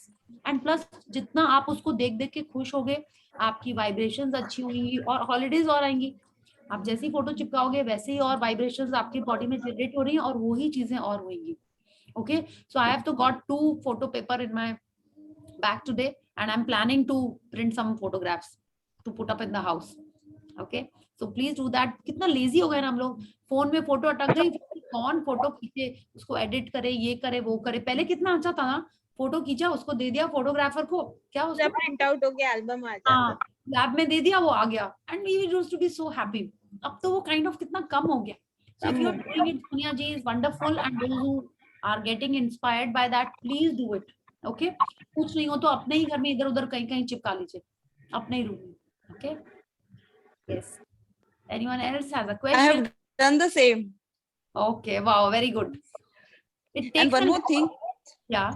and plus जितना आप उसको देख देख के खुश होगे, आपकी वाइब्रेशंस अच्छी होंगी और हॉलीडेज और आएंगी. आप जैसी फोटो चिपकाओगे वैसे ही और वाइब्रेशंस आपकी बॉडी में जनरेट हो रही हैं और वही चीजें और होंगी. ओके, सो आई हैव तो got 2 photo paper in my bag today and I'm planning to print some photographs to put up in the house. Okay, so please do that. कितना लेजी हो गए ना हम लोग, फोन में photo अटक गई, कौन फोटो खींचे, उसको एडिट करे, ये करे वो करे. पहले कितना अच्छा था ना, फोटो खींचा उसको दे दिया फोटोग्राफर को, क्या उसको प्रिंट आउट हो गया, एल्बम आ जाता. हाँ, लैब में दे दिया, वो आ गया and we used to be so happy. अब तो वो काइंड ऑफ कितना कम हो गया. So if you are doing it, Sonia ji is wonderful and those who are getting inspired by that, please do it. Okay, कुछ नहीं हो तो अपने ही घर में इधर उधर कहीं कहीं चिपका लीजिए, अपने ही रूम में. Okay, yes. Anyone else has a question? I have done the same. Okay, wow, very good. It takes And one more thing. Yeah.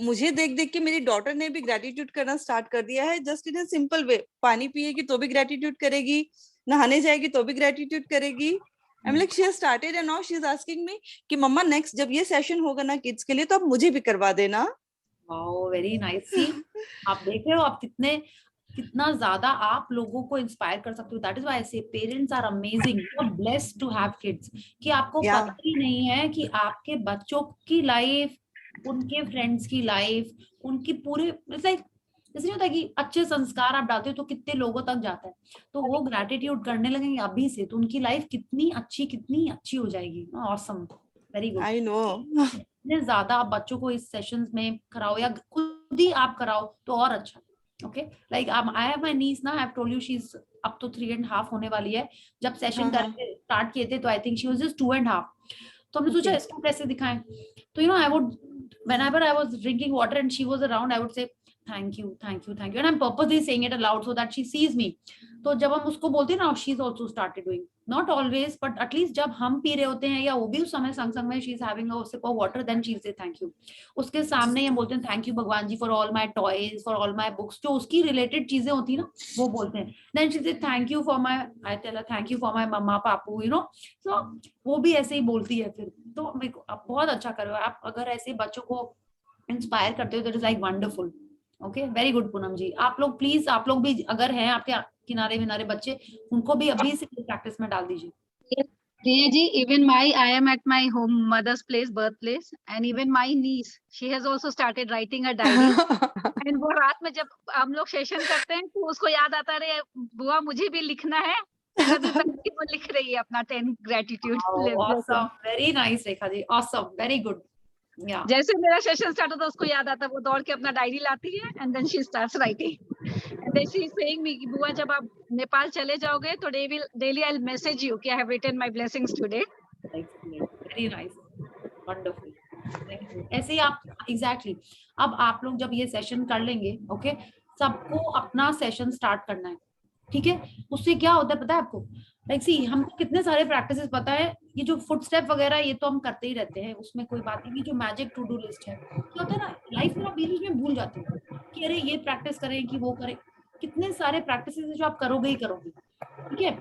मुझे देख देख के मेरी डॉटर ने भी ग्रेटिट्यूड करना स्टार्ट कर दिया है, just in a simple way. पानी पिएगी तो भी ग्रेटिट्यूड करेगी, नहाने जाएगी तो भी ग्रेटिट्यूड करेगी. I'm like, she has started and now she is asking me कि मम्मा नेक्स्ट जब ये सेशन होगा ना किड्स के लिए तो आप मुझे भी करवा देना. Wow, very nice. See, आप देख रहे हो आप कितना ज्यादा आप लोगों को इंस्पायर कर सकते हो. That is why I say parents are amazing, you are blessed to have kids. कि आपको पता ही नहीं है कि आपके बच्चों की लाइफ उनके फ्रेंड्स की लाइफ, उनकी पूरे लाइक जैसे नहीं होता कि अच्छे संस्कार आप डालते हो तो कितने लोगों तक जाता है, तो वो ग्रैटिट्यूड करने लगेंगे अभी से तो उनकी लाइफ कितनी अच्छी हो जाएगी। Awesome, very good. I know. जितने ज्यादा आप बच्चों को इस सेशंस में कराओ या खुद ही आप कराओ तो और अच्छा। Okay, like I have my niece ना, I have told you she is अब तो 3.5 होने वाली है। जब सेशन करके स्टार्ट किए थे तो I think she was just 2.5, तो हमने सोचा इसको कैसे दिखाएं। तो you know I would whenever I was drinking water and she was around, I would say thank you, thank you, thank you, and I'm purposely saying it aloud so that she sees me. तो जब हम उसको बोलते हैं ना, she's also started doing, not always but at least जब हम P रहे होते हैं या वो भी उस समय संग संग में she's having a sip of water, then she'll say thank you. उसके सामने हम बोलते हैं thank you भगवान जी for all my toys, for all my books, जो उसकी related चीजें होती है ना वो बोलते हैं। then she'll say thank you for my, I tell her thank you for my mama papu, you know, so वो भी ऐसे ही बोलती है। फिर तो मेरे को आप बहुत अच्छा कर रहे हो, आप अगर ऐसे बच्चों को इंस्पायर करते हो that is like wonderful. Okay, very good Poonam ji. आप लोग प्लीज, आप लोग भी अगर हैं आपके किनारे विनारे बच्चे, उनको भी अभी से प्रैक्टिस में डाल दीजिए। Priya ji, even I am at my home mother's place, birthplace, and even my niece, she has also started writing a diary. And वो रात में जब हम लोग सेशन करते हैं तो उसको याद आता है, बुआ मुझे भी लिखना है, तभी वो लिख रही है अपना 10 gratitude. Awesome, very nice Rekha ji, awesome, very good. जैसे मेरा सेशन स्टार्ट होता है उसको याद आता है, वो दौड़ के अपना डायरी लाती है and then she starts writing and then she is saying me कि बुआ जब आप नेपाल चले जाओगे तो daily I will message you कि I have written my blessings today. Very nice, wonderful. ऐसे ही आप एग्जैक्टली अब आप लोग जब ये सेशन कर लेंगे, ओके, सबको अपना सेशन स्टार्ट करना है, ठीक है। उससे क्या होता है पता है आपको, लाइक सी हमको कितने सारे प्रैक्टिसेस पता है, ये जो फुट स्टेप वगैरह ये तो हम करते ही रहते हैं, उसमें कोई बात नहीं। जो मैजिक टू डू लिस्ट है, क्या होता है ना, लाइफ में आप बीच में भूल जाते हो कि अरे ये प्रैक्टिस करें कि वो करें। कितने सारे प्रैक्टिसेस जो आप करोगे ही करोगे, ठीक है।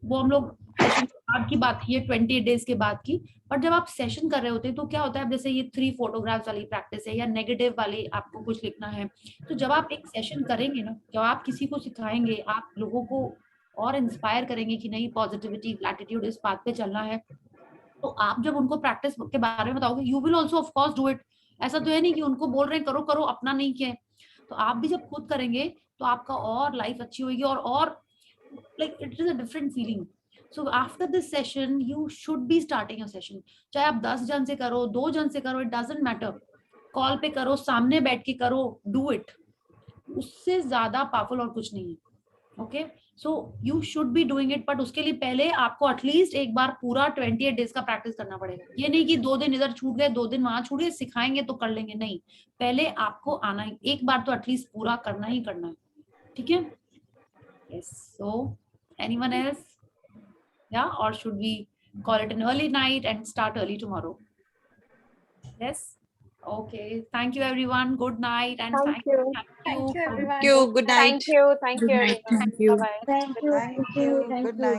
वो हम लोग सेशन बाद की बात की है, 28 डेज के बाद की। बट जब आप सेशन कर रहे होते हैं तो क्या होता है, जैसे ये 3 फोटोग्राफ्स वाली प्रैक्टिस है या नेगेटिव वाली आपको कुछ लिखना है, तो जब आप एक सेशन करेंगे ना, जब आप किसी को सिखाएंगे, आप लोगों को और इंस्पायर करेंगे कि नहीं पॉजिटिविटी, ग्रैटिट्यूड, इस बात पे चलना है, तो आप जब उनको प्रैक्टिस के बारे में बताओगे, you will also of course do it. ऐसा तो है नहीं कि उनको बोल रहे हैं करो करो, अपना नहीं किया। तो आप भी जब खुद करेंगे तो आपका और लाइफ अच्छी होगी और like it is a different feeling. So after this session you should be starting your session, चाहे आप 10 जन से करो, 2 जन से करो, it doesn't matter, कॉल पे करो, सामने बैठ के करो, do it, उससे ज्यादा पावरफुल और कुछ नहीं है। Okay, so you should be doing it, but उसके लिए पहले आपको एटलीस्ट एक बार पूरा 28 डेज का प्रैक्टिस करना पड़ेगा। ये नहीं कि 2 दिन इधर छूट गए, 2 दिन वहां छूट गए, सिखाएंगे तो कर लेंगे, नहीं, पहले आपको आना ही, एक बार तो एटलीस्ट पूरा करना ही करना है, ठीक है। Yes. So, anyone else? Yeah, or should we call it an early night and start early tomorrow? Yes. Okay. Thank you, everyone. Good night and thank you. Thank you, everyone. Thank you. Good night. Thank you. Thank you. Good night. everyone. Thank you. Bye-bye. Thank you. Good night.